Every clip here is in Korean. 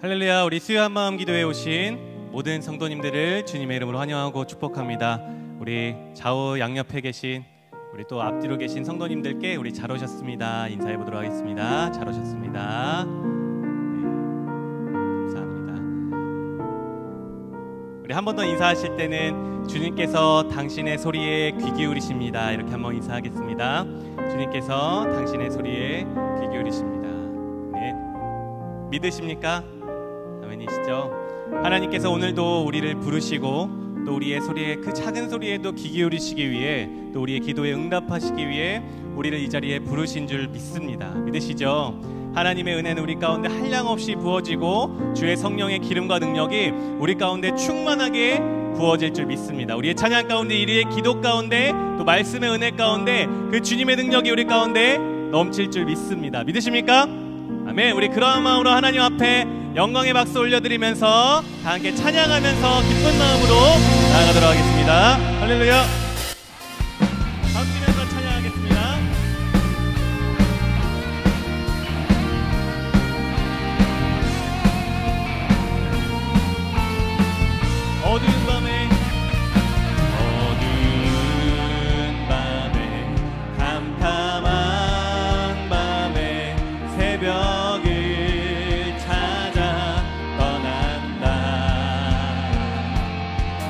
할렐루야. 우리 수요 한마음 기도에 오신 모든 성도님들을 주님의 이름으로 환영하고 축복합니다. 우리 좌우 양옆에 계신 우리 또 앞뒤로 계신 성도님들께 우리 잘 오셨습니다 인사해 보도록 하겠습니다. 잘 오셨습니다. 감사합니다. 우리 한 번 더 인사하실 때는 주님께서 당신의 소리에 귀 기울이십니다 이렇게 한번 인사하겠습니다. 주님께서 당신의 소리에 귀 기울이십니다. 네. 믿으십니까? 아멘이시죠? 하나님께서 오늘도 우리를 부르시고 또 우리의 소리에 그 작은 소리에도 귀 기울이시기 위해 또 우리의 기도에 응답하시기 위해 우리를 이 자리에 부르신 줄 믿습니다. 믿으시죠? 하나님의 은혜는 우리 가운데 한량없이 부어지고 주의 성령의 기름과 능력이 우리 가운데 충만하게 부어질 줄 믿습니다. 우리의 찬양 가운데 우리의 기도 가운데 또 말씀의 은혜 가운데 그 주님의 능력이 우리 가운데 넘칠 줄 믿습니다. 믿으십니까? 아멘. 우리 그러한 마음으로 하나님 앞에 영광의 박수 올려드리면서 다 함께 찬양하면서 기쁜 마음으로 나아가도록 하겠습니다. 할렐루야. 박수면서 찬양하겠습니다. 어두운 밤에 캄캄한 밤에 새벽을 찾아 떠난다.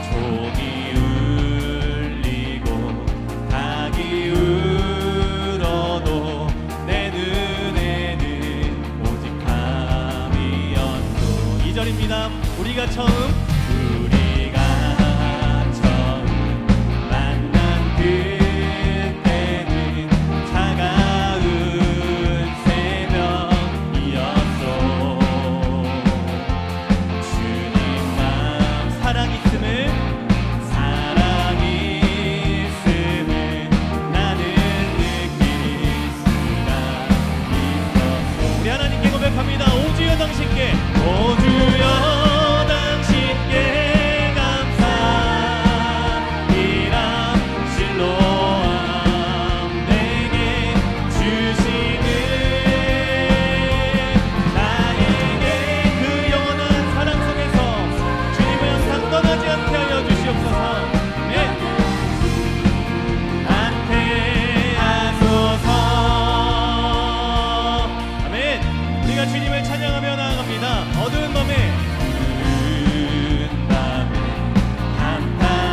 종이 울리고 닭이 울어도 내 눈에는 오직 밤이었소. 2절입니다. 우리가 처음 만난 그때는 차가운 새벽이었소. 주님 맘 사랑 있음을 나는 느낄 수가 있었소. 우리 하나님께 고백합니다. 오주여 당신께, 오주여 당신께 감사이라. 실로암 내게 주시는 나에게 그 영원한 사랑 속에서 주님을 항상 떠나지 않게 하여 주시옵소서. 네. 안태하소서. 아멘. 우리가 주님을 찬양하며 나아갑니다. 어두운 밤에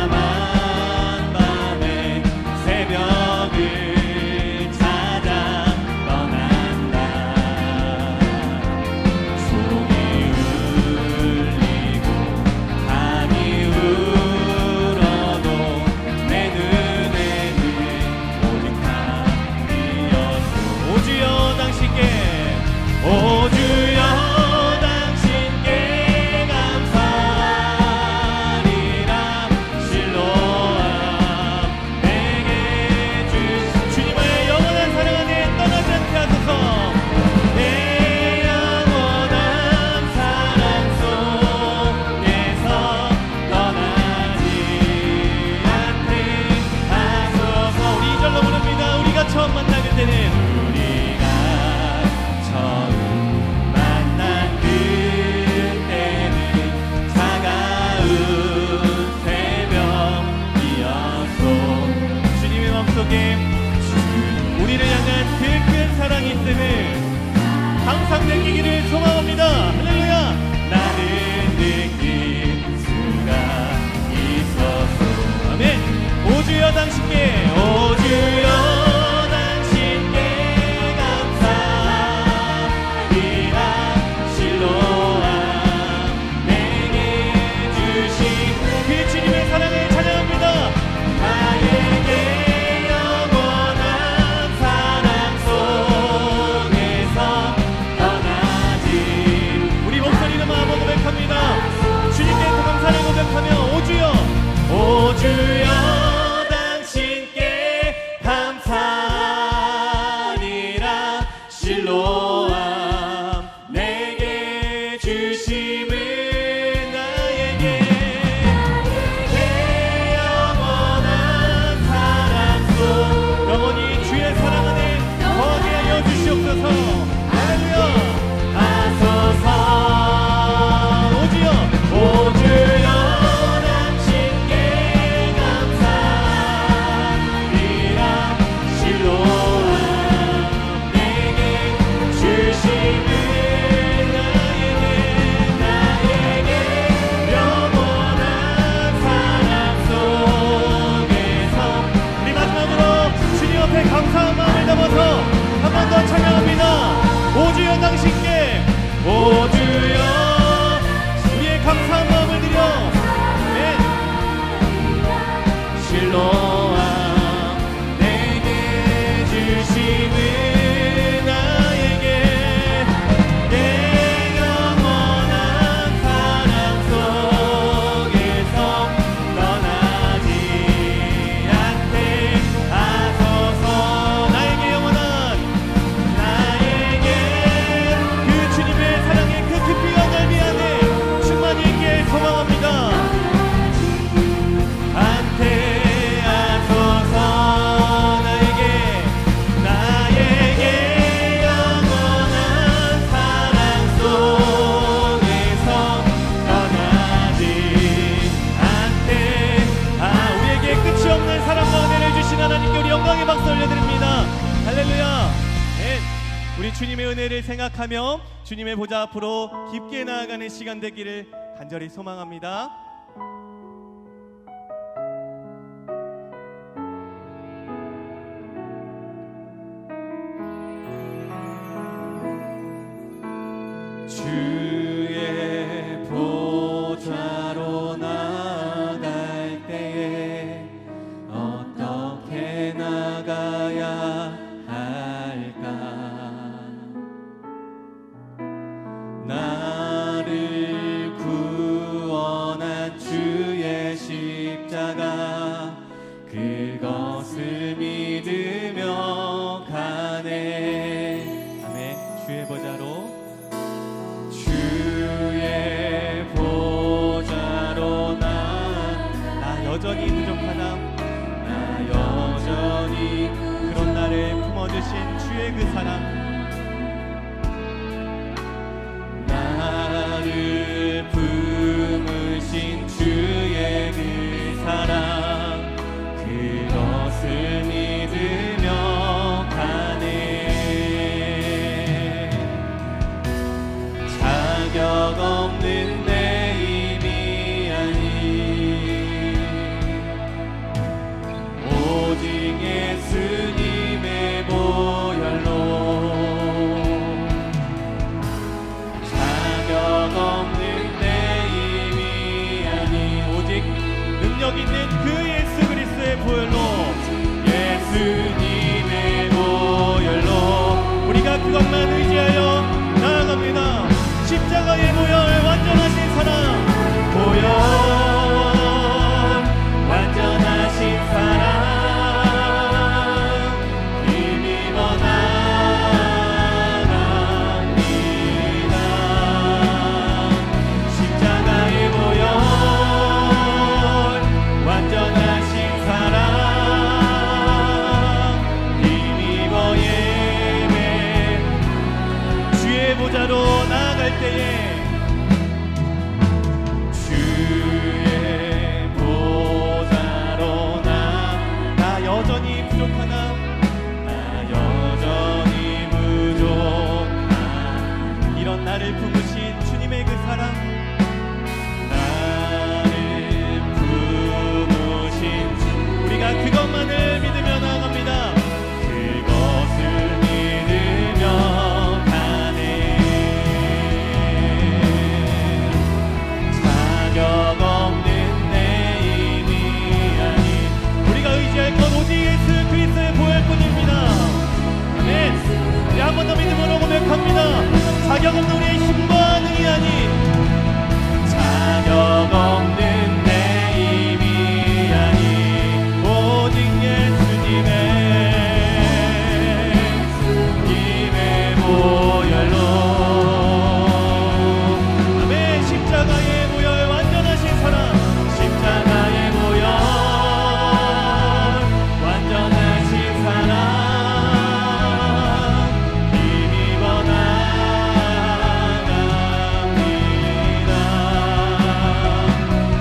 캄캄한 밤에 새벽을 찾아 떠난다. 종이 울리고 닭이 울어도 내 눈에는 오직 밤이었소. 오주여 당신께, 오주여 당신께 감사리라. 실로암 내게 주님의 영원한 사랑 안에 떠나지 않게 하소서. 내 영원한 사랑 속에서 떠나지 않게 하소서. 우리 2절로 부릅니다. 우리가 처음 만난 그때는 차가운 새벽이었소. 주님의 마음속에 우리를 향한 그 큰 사랑이 있음을 항상 느끼기를 소망합니다. 할렐루야. 나는 느낄 수가 있었소. 아멘. 오주여 당신께, 오주여 당신께 감사리라. 실로암 내게 주신 그 주님의 사랑을 찬양합니다. 나에게 영원한 사랑 속에서 떠나지. 우리 목소리로 마음으로 고백합니다. 주님께 그 감사를 고백하며 오주여, 오주여 당신께 감사리라. 실로암 내게 주심을 나에게 영원한 사랑 속 영원히 주의 사랑 안에 거하게 하여 주시옵소서. 할렐루야. 하소서. 은혜를 생각하며 주님의 보좌 앞으로 깊게 나아가는 시간 되기를 간절히 소망합니다. 주의 보좌로 나아갈 때에 어떻게 나가야 할까? 나를 구원한 주의 십자가 그것을 믿으며 가네. 아멘. 주의 보좌로 여전히 부족하다. 나 여전히 그런 나를 품어주신 주의 그 사랑, 나를 품으신 주의 그 사랑 그것을 믿으며 가네. 자격 없는 내 힘이 아닌 오직 예수님의 보혈로 자격 없는 내 힘이 아닌 오직 능력 있는 그 예수 그리스도의 보혈로 예수님의 보혈로 우리가 그것만 의지하여 나아갑니다. 십자가의 보혈 완전하신 사랑 보혈 완전하신 사랑 힘입어 나갑니다. 십자가의 보혈 완전하신 사랑 힘입어 예배 주의 보좌로 나아갈 때에 여전히 부족하나 나 여전히 부족한 이런 나를 품으신 주님의 그 사랑 나를 품으신 우리가 그것만을 믿으며 나아갑니다. 그것을 믿으며 가네. 자격 없는 내 힘이 아닌 우리가 의지할 것 오직 예수 그리스도의 보혈뿐입니다. 아멘. 우리 한 번 더 믿음으로 고백합니다. 자격 없는 우리의 힘과 능이 아닌 자격 없는 내 힘이 아닌 오직 예수님의 보혈로 아멘. 십자가의 보혈 완전하신 사랑 십자가의 보혈 완전하신 사랑 힘입어 나갑니다.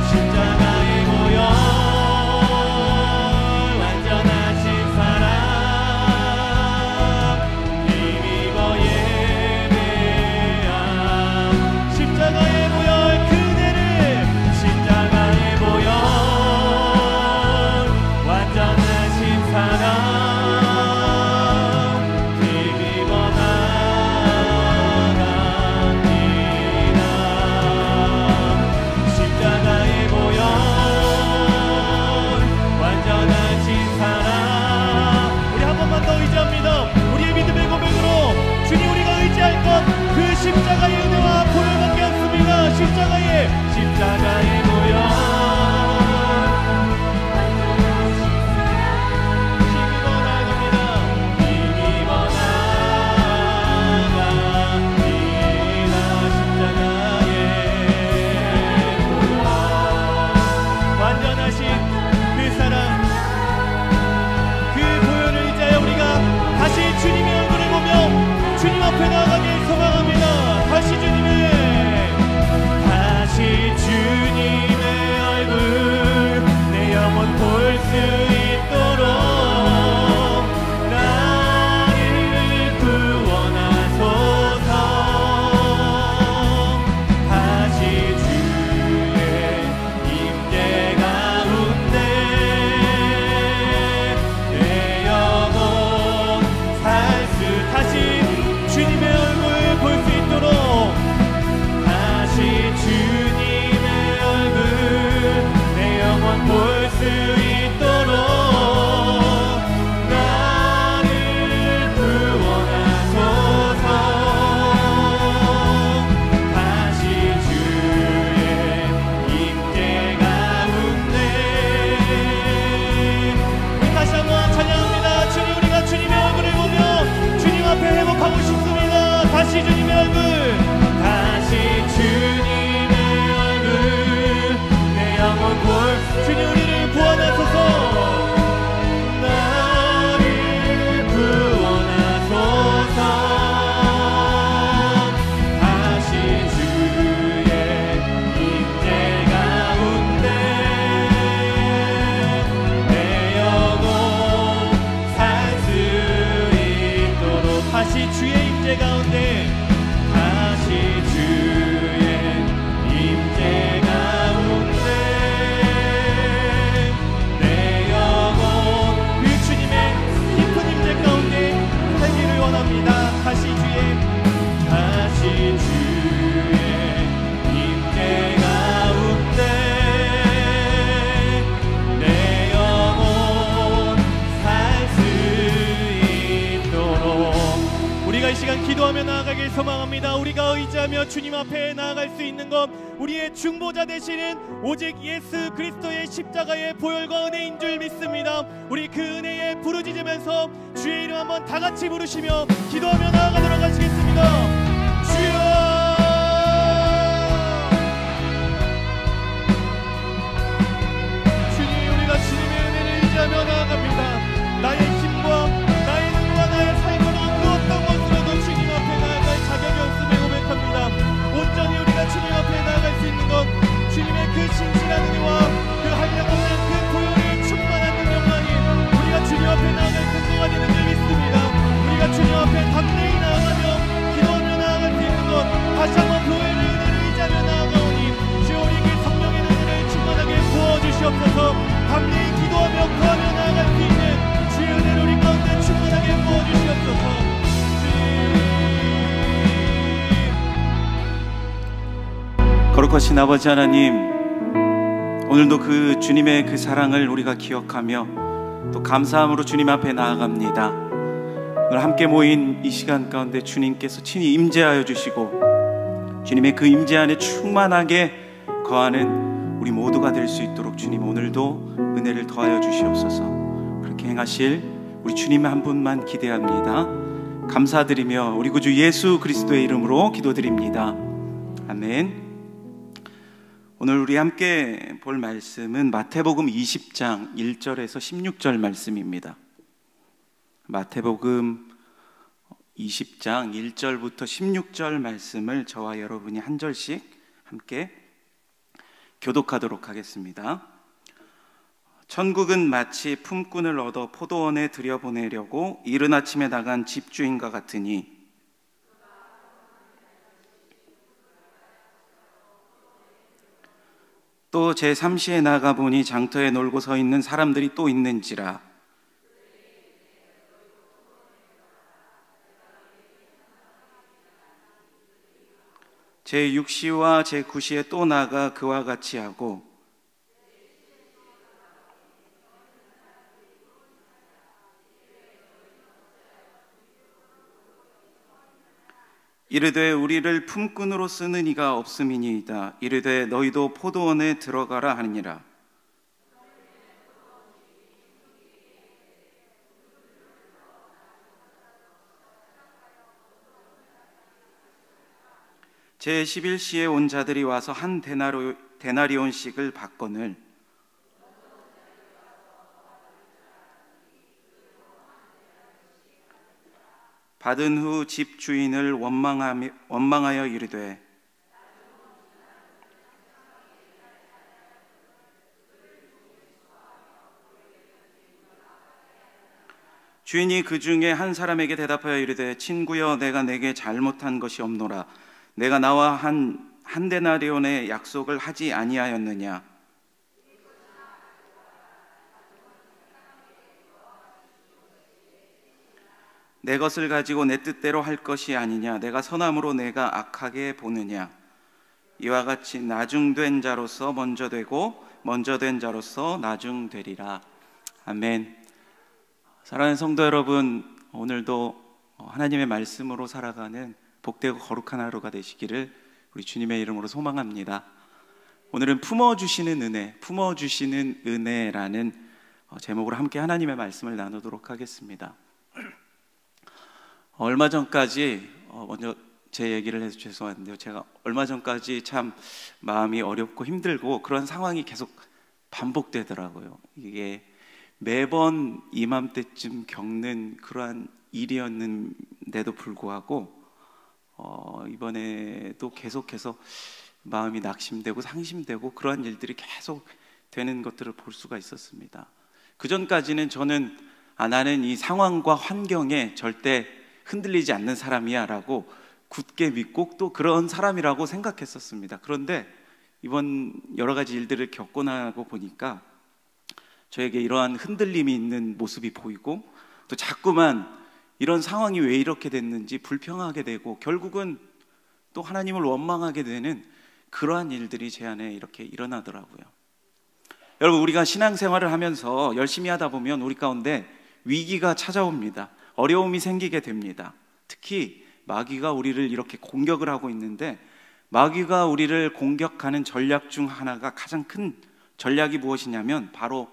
십자가의 보혈 완전하신 사랑 힘입어 예배함. 십자가의 보혈 그대를 십자가의 보혈 완전하신 사랑 힘입어 나갑니다. 십자가의 보혈 완전하신 사랑 우리 한 번만 더 의지합니다. 우리의 믿음의 고백으로 주님 우리가 의지할 것 그 십자가의 은혜와 보혈밖에 없습니다. 십자가의 보혈 힘입어 나갑니다. 힘입어 나갑니다. 십자가의 보혈 완전하신 그 사랑 그 보혈을 의지하여 우리가 다시 주님의 얼굴을 보며 주님 앞에 나아가길 소망합니다. 다시 주님 의지하며 주님 앞에 나아갈 수 있는 것, 우리의 중보자 되시는 오직 예수 그리스도의 십자가의 보혈과 은혜인 줄 믿습니다. 우리 그 은혜에 부르짖으면서 주의 이름 한번 다 같이 부르시며 기도하며 나아가도록 하시겠습니다. 주여, 하며 나아갑니다. 나의 힘과 나의 눈과 나의 삶으로 그 어떤 것으로도 주님 앞에 나아갈 자격이 없음을 고백합니다. 온전히 우리가 주님 앞에 나아갈 수 있는 것, 주님의 그 신실한 은혜와 그 한량없는 그 보혈의 충만한 능력만이 우리가 주님 앞에 나아갈 근거가 되는 줄 믿습니다. 우리가 주님 앞에 담대히 나아가며 기도하며 나아갈 수 있는 것, 다시 한번 교회의 은혜를 의지하며 나아가오니 주여 우리에게 성령의 은혜를 충만하게 부어주시옵소서. 담대히 기도하며 구하며 나아갈 수 있는 주의 은혜를 우리 가운데 충만하게 부어주시옵소서. 거룩하신 아버지 하나님, 오늘도 그 주님의 그 사랑을 우리가 기억하며 또 감사함으로 주님 앞에 나아갑니다. 오늘 함께 모인 이 시간 가운데 주님께서 친히 임재하여 주시고 주님의 그 임재 안에 충만하게 거하는 우리 모두가 될 수 있도록 주님 오늘도 은혜를 더하여 주시옵소서. 그렇게 행하실 우리 주님 한 분만 기대합니다. 감사드리며 우리 구주 예수 그리스도의 이름으로 기도드립니다. 아멘. 오늘 우리 함께 볼 말씀은 마태복음 20장 1절에서 16절 말씀입니다. 마태복음 20장 1절부터 16절 말씀을 저와 여러분이 한 절씩 함께 교독하도록 하겠습니다. 천국은 마치 품꾼을 얻어 포도원에 들여보내려고 이른 아침에 나간 집주인과 같으니 또 제3시에 나가보니 장터에 놀고 서 있는 사람들이 또 있는지라 제6시와 제9시에 또 나가 그와 같이 하고 이르되 우리를 품꾼으로 쓰는 이가 없음이니이다. 이르되 너희도 포도원에 들어가라 하니라. 제11시에 온 자들이 와서 한 데나리온씩을 받거늘 받은 후 집 주인을 원망하여 이르되 주인이 그 중에 한 사람에게 대답하여 이르되 친구여 내가 내게 잘못한 것이 없노라. 내가 나와 한 데나리온의 약속을 하지 아니하였느냐. 내 것을 가지고 내 뜻대로 할 것이 아니냐. 내가 선함으로 내가 악하게 보느냐. 이와 같이 나중된 자로서 먼저 되고 먼저 된 자로서 나중되리라. 아멘. 사랑하는 성도 여러분, 오늘도 하나님의 말씀으로 살아가는 복되고 거룩한 하루가 되시기를 우리 주님의 이름으로 소망합니다. 오늘은 품어주시는 은혜, 품어주시는 은혜라는 제목으로 함께 하나님의 말씀을 나누도록 하겠습니다. 얼마 전까지 먼저 제 얘기를 해서 죄송한데요, 제가 얼마 전까지 참 마음이 어렵고 힘들고 그런 상황이 계속 반복되더라고요. 이게 매번 이맘때쯤 겪는 그러한 일이었는데도 불구하고 이번에도 계속해서 마음이 낙심되고 상심되고 그러한 일들이 계속 되는 것들을 볼 수가 있었습니다. 그 전까지는 저는 나는 이 상황과 환경에 절대 흔들리지 않는 사람이야 라고 굳게 믿고 또 그런 사람이라고 생각했었습니다. 그런데 이번 여러 가지 일들을 겪고 나고 보니까 저에게 이러한 흔들림이 있는 모습이 보이고 또 자꾸만 이런 상황이 왜 이렇게 됐는지 불평하게 되고 결국은 또 하나님을 원망하게 되는 그러한 일들이 제 안에 이렇게 일어나더라고요. 여러분, 우리가 신앙생활을 하면서 열심히 하다 보면 우리 가운데 위기가 찾아옵니다. 어려움이 생기게 됩니다. 특히 마귀가 우리를 이렇게 공격을 하고 있는데, 마귀가 우리를 공격하는 전략 중 하나가, 가장 큰 전략이 무엇이냐면 바로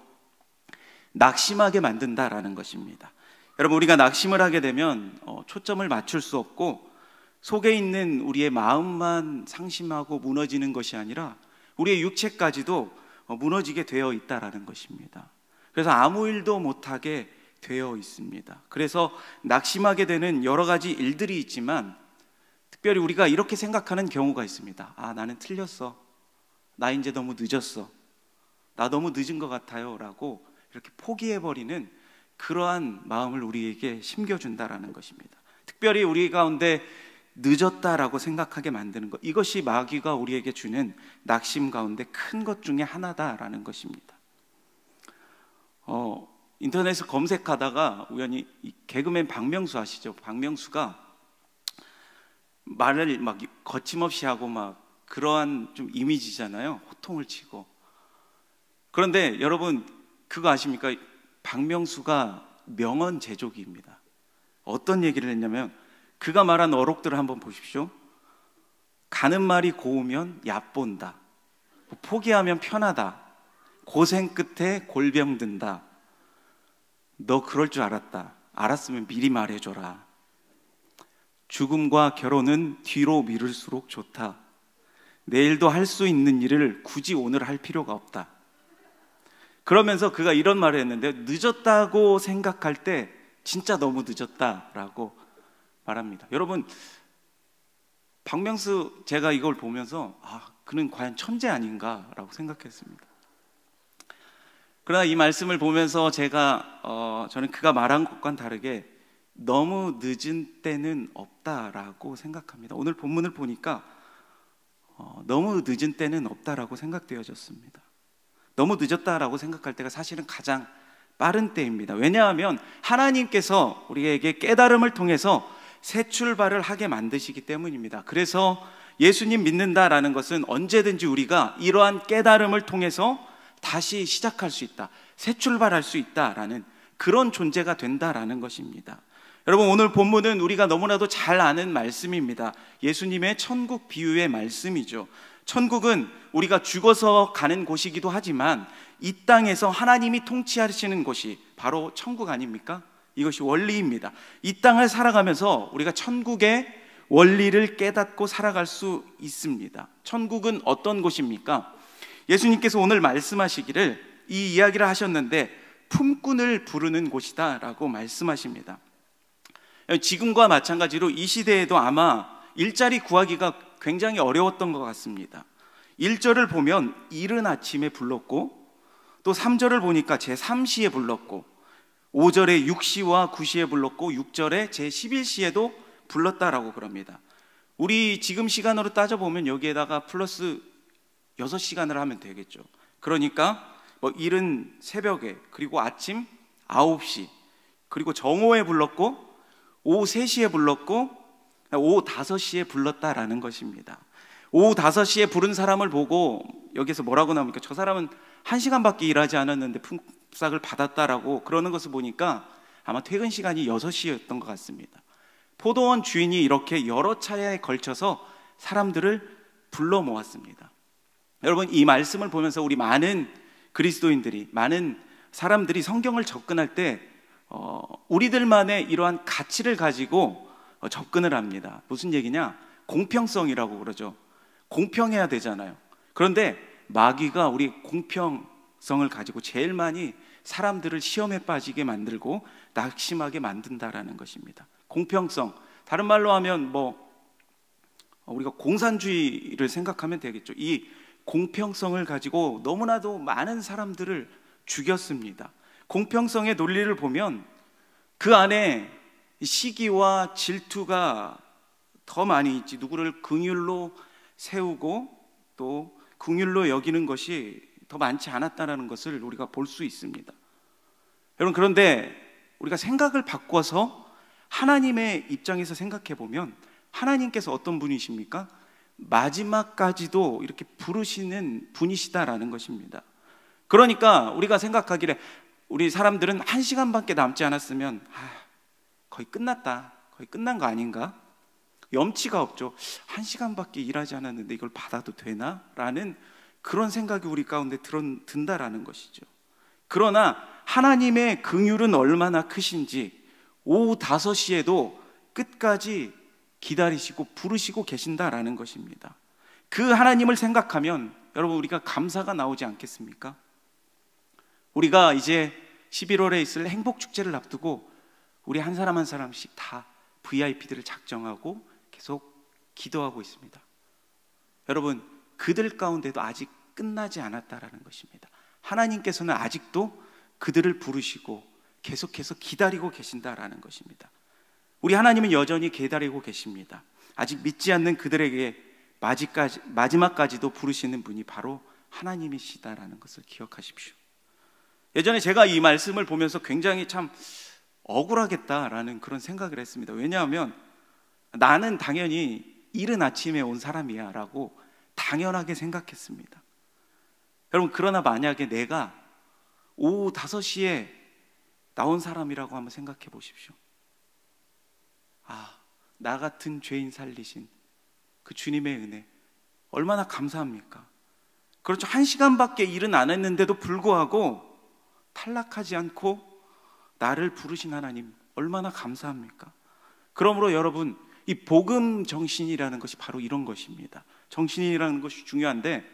낙심하게 만든다라는 것입니다. 여러분, 우리가 낙심을 하게 되면 초점을 맞출 수 없고 속에 있는 우리의 마음만 상심하고 무너지는 것이 아니라 우리의 육체까지도 무너지게 되어 있다라는 것입니다. 그래서 아무 일도 못하게 되어 있습니다. 그래서 낙심하게 되는 여러 가지 일들이 있지만, 특별히 우리가 이렇게 생각하는 경우가 있습니다. 아, 나는 틀렸어. 나 이제 너무 늦었어. 나 너무 늦은 것 같아요. 라고 이렇게 포기해버리는 그러한 마음을 우리에게 심겨준다라는 것입니다. 특별히 우리 가운데 늦었다라고 생각하게 만드는 것, 이것이 마귀가 우리에게 주는 낙심 가운데 큰 것 중에 하나다라는 것입니다. 인터넷에 검색하다가 우연히 개그맨 박명수 아시죠? 박명수가 말을 막 거침없이 하고 막 그러한 좀 이미지잖아요. 호통을 치고. 그런데 여러분, 그거 아십니까? 박명수가 명언 제조기입니다. 어떤 얘기를 했냐면, 그가 말한 어록들을 한번 보십시오. 가는 말이 고우면 얕본다. 포기하면 편하다. 고생 끝에 골병 든다. 너 그럴 줄 알았다. 알았으면 미리 말해줘라. 죽음과 결혼은 뒤로 미룰수록 좋다. 내일도 할 수 있는 일을 굳이 오늘 할 필요가 없다. 그러면서 그가 이런 말을 했는데, 늦었다고 생각할 때 진짜 너무 늦었다라고 말합니다. 여러분, 박명수, 제가 이걸 보면서 그는 과연 천재 아닌가라고 생각했습니다. 그러나 이 말씀을 보면서 저는 그가 말한 것과는 다르게 너무 늦은 때는 없다라고 생각합니다. 오늘 본문을 보니까 너무 늦은 때는 없다라고 생각되어졌습니다. 너무 늦었다라고 생각할 때가 사실은 가장 빠른 때입니다. 왜냐하면 하나님께서 우리에게 깨달음을 통해서 새 출발을 하게 만드시기 때문입니다. 그래서 예수님 믿는다라는 것은 언제든지 우리가 이러한 깨달음을 통해서 다시 시작할 수 있다, 새 출발할 수 있다라는 그런 존재가 된다라는 것입니다. 여러분, 오늘 본문은 우리가 너무나도 잘 아는 말씀입니다. 예수님의 천국 비유의 말씀이죠. 천국은 우리가 죽어서 가는 곳이기도 하지만 이 땅에서 하나님이 통치하시는 곳이 바로 천국 아닙니까? 이것이 원리입니다. 이 땅을 살아가면서 우리가 천국의 원리를 깨닫고 살아갈 수 있습니다. 천국은 어떤 곳입니까? 예수님께서 오늘 말씀하시기를, 이 이야기를 하셨는데 품꾼을 부르는 곳이다 라고 말씀하십니다. 지금과 마찬가지로 이 시대에도 아마 일자리 구하기가 굉장히 어려웠던 것 같습니다. 1절을 보면 이른 아침에 불렀고, 또 3절을 보니까 제3시에 불렀고, 5절에 6시와 9시에 불렀고, 6절에 제11시에도 불렀다라고 그럽니다. 우리 지금 시간으로 따져보면 여기에다가 플러스 6시간을 하면 되겠죠. 그러니까 이른 새벽에, 그리고 아침 9시, 그리고 정오에 불렀고, 오후 3시에 불렀고, 오후 5시에 불렀다라는 것입니다. 오후 5시에 부른 사람을 보고 여기서 뭐라고 나옵니까? 저 사람은 1시간밖에 일하지 않았는데 품삯을 받았다라고 그러는 것을 보니까 아마 퇴근 시간이 6시였던 것 같습니다. 포도원 주인이 이렇게 여러 차례에 걸쳐서 사람들을 불러 모았습니다. 여러분, 이 말씀을 보면서 우리 많은 그리스도인들이, 많은 사람들이 성경을 접근할 때 우리들만의 이러한 가치를 가지고 접근을 합니다. 무슨 얘기냐? 공평성이라고 그러죠. 공평해야 되잖아요. 그런데 마귀가 우리 공평성을 가지고 제일 많이 사람들을 시험에 빠지게 만들고 낙심하게 만든다라는 것입니다. 공평성, 다른 말로 하면 우리가 공산주의를 생각하면 되겠죠. 이 공평성을 가지고 너무나도 많은 사람들을 죽였습니다. 공평성의 논리를 보면 그 안에 시기와 질투가 더 많이 있지, 누구를 긍휼로 세우고 또 긍휼로 여기는 것이 더 많지 않았다는 것을 우리가 볼 수 있습니다. 여러분, 그런데 우리가 생각을 바꿔서 하나님의 입장에서 생각해 보면 하나님께서 어떤 분이십니까? 마지막까지도 이렇게 부르시는 분이시다라는 것입니다. 그러니까 우리가 생각하기를, 우리 사람들은 1시간밖에 남지 않았으면 거의 끝났다, 거의 끝난 거 아닌가? 염치가 없죠. 1시간밖에 일하지 않았는데 이걸 받아도 되나? 라는 그런 생각이 우리 가운데 든다라는 것이죠. 그러나 하나님의 긍휼은 얼마나 크신지 오후 5시에도 끝까지 기다리시고 부르시고 계신다라는 것입니다. 그 하나님을 생각하면 여러분 우리가 감사가 나오지 않겠습니까? 우리가 이제 11월에 있을 행복축제를 앞두고 우리 한 사람 한 사람씩 다 VIP들을 작정하고 계속 기도하고 있습니다. 여러분 그들 가운데도 아직 끝나지 않았다라는 것입니다. 하나님께서는 아직도 그들을 부르시고 계속해서 기다리고 계신다라는 것입니다. 우리 하나님은 여전히 기다리고 계십니다. 아직 믿지 않는 그들에게 마지막까지도 부르시는 분이 바로 하나님이시다라는 것을 기억하십시오. 예전에 제가 이 말씀을 보면서 굉장히 참 억울하겠다라는 그런 생각을 했습니다. 왜냐하면 나는 당연히 이른 아침에 온 사람이야 라고 당연하게 생각했습니다. 여러분 그러나 만약에 내가 오후 5시에 나온 사람이라고 한번 생각해 보십시오. 나 같은 죄인 살리신 그 주님의 은혜 얼마나 감사합니까? 그렇죠. 1시간밖에 일은 안 했는데도 불구하고 탈락하지 않고 나를 부르신 하나님 얼마나 감사합니까? 그러므로 여러분 이 복음 정신이라는 것이 바로 이런 것입니다. 정신이라는 것이 중요한데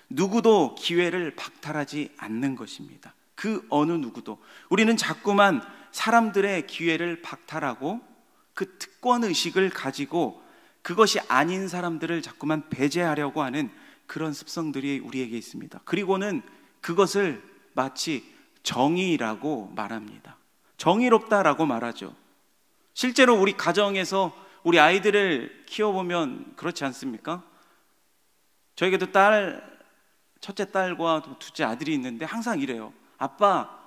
누구도 기회를 박탈하지 않는 것입니다. 그 어느 누구도. 우리는 자꾸만 사람들의 기회를 박탈하고 그 특권의식을 가지고 그것이 아닌 사람들을 자꾸만 배제하려고 하는 그런 습성들이 우리에게 있습니다. 그리고는 그것을 마치 정의라고 말합니다. 정의롭다라고 말하죠. 실제로 우리 가정에서 우리 아이들을 키워보면 그렇지 않습니까? 저에게도 첫째 딸과 둘째 아들이 있는데 항상 이래요. 아빠,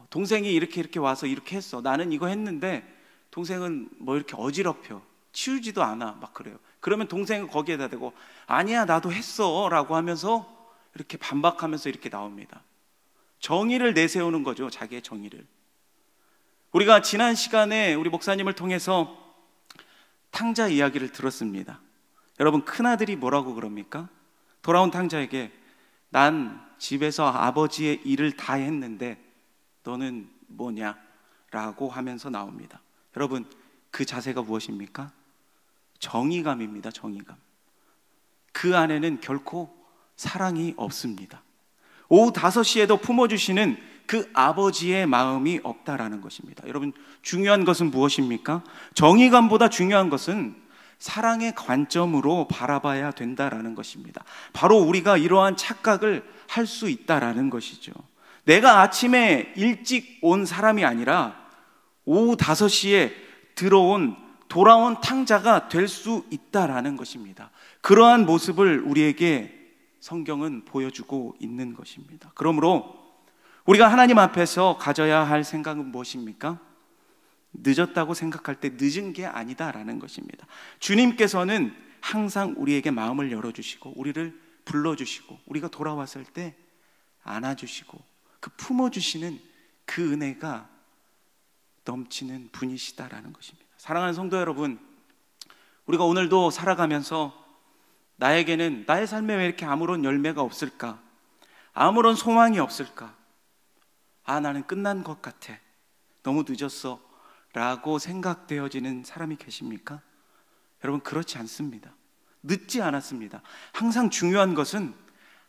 동생이 이렇게 와서 이렇게 했어. 나는 이거 했는데 동생은 뭐 이렇게 어지럽혀. 치우지도 않아. 막 그래요. 그러면 동생은 거기에다 대고 아니야 나도 했어 라고 하면서 이렇게 반박하면서 이렇게 나옵니다. 정의를 내세우는 거죠. 자기의 정의를. 우리가 지난 시간에 우리 목사님을 통해서 탕자 이야기를 들었습니다. 여러분 큰아들이 뭐라고 그럽니까? 돌아온 탕자에게 난 집에서 아버지의 일을 다 했는데 너는 뭐냐? 라고 하면서 나옵니다. 여러분 그 자세가 무엇입니까? 정의감입니다. 정의감. 그 안에는 결코 사랑이 없습니다. 오후 5시에도 품어주시는 그 아버지의 마음이 없다라는 것입니다. 여러분 중요한 것은 무엇입니까? 정의감보다 중요한 것은 사랑의 관점으로 바라봐야 된다라는 것입니다. 바로 우리가 이러한 착각을 할 수 있다라는 것이죠. 내가 아침에 일찍 온 사람이 아니라 오후 5시에 돌아온 탕자가 될 수 있다라는 것입니다. 그러한 모습을 우리에게 성경은 보여주고 있는 것입니다. 그러므로 우리가 하나님 앞에서 가져야 할 생각은 무엇입니까? 늦었다고 생각할 때 늦은 게 아니다라는 것입니다. 주님께서는 항상 우리에게 마음을 열어주시고 우리를 불러주시고 우리가 돌아왔을 때 안아주시고 그 품어주시는 그 은혜가 넘치는 분이시다라는 것입니다. 사랑하는 성도 여러분, 우리가 오늘도 살아가면서 나에게는 나의 삶에 왜 이렇게 아무런 열매가 없을까? 아무런 소망이 없을까? 나는 끝난 것 같아. 너무 늦었어. 라고 생각되어지는 사람이 계십니까? 여러분 그렇지 않습니다. 늦지 않았습니다. 항상 중요한 것은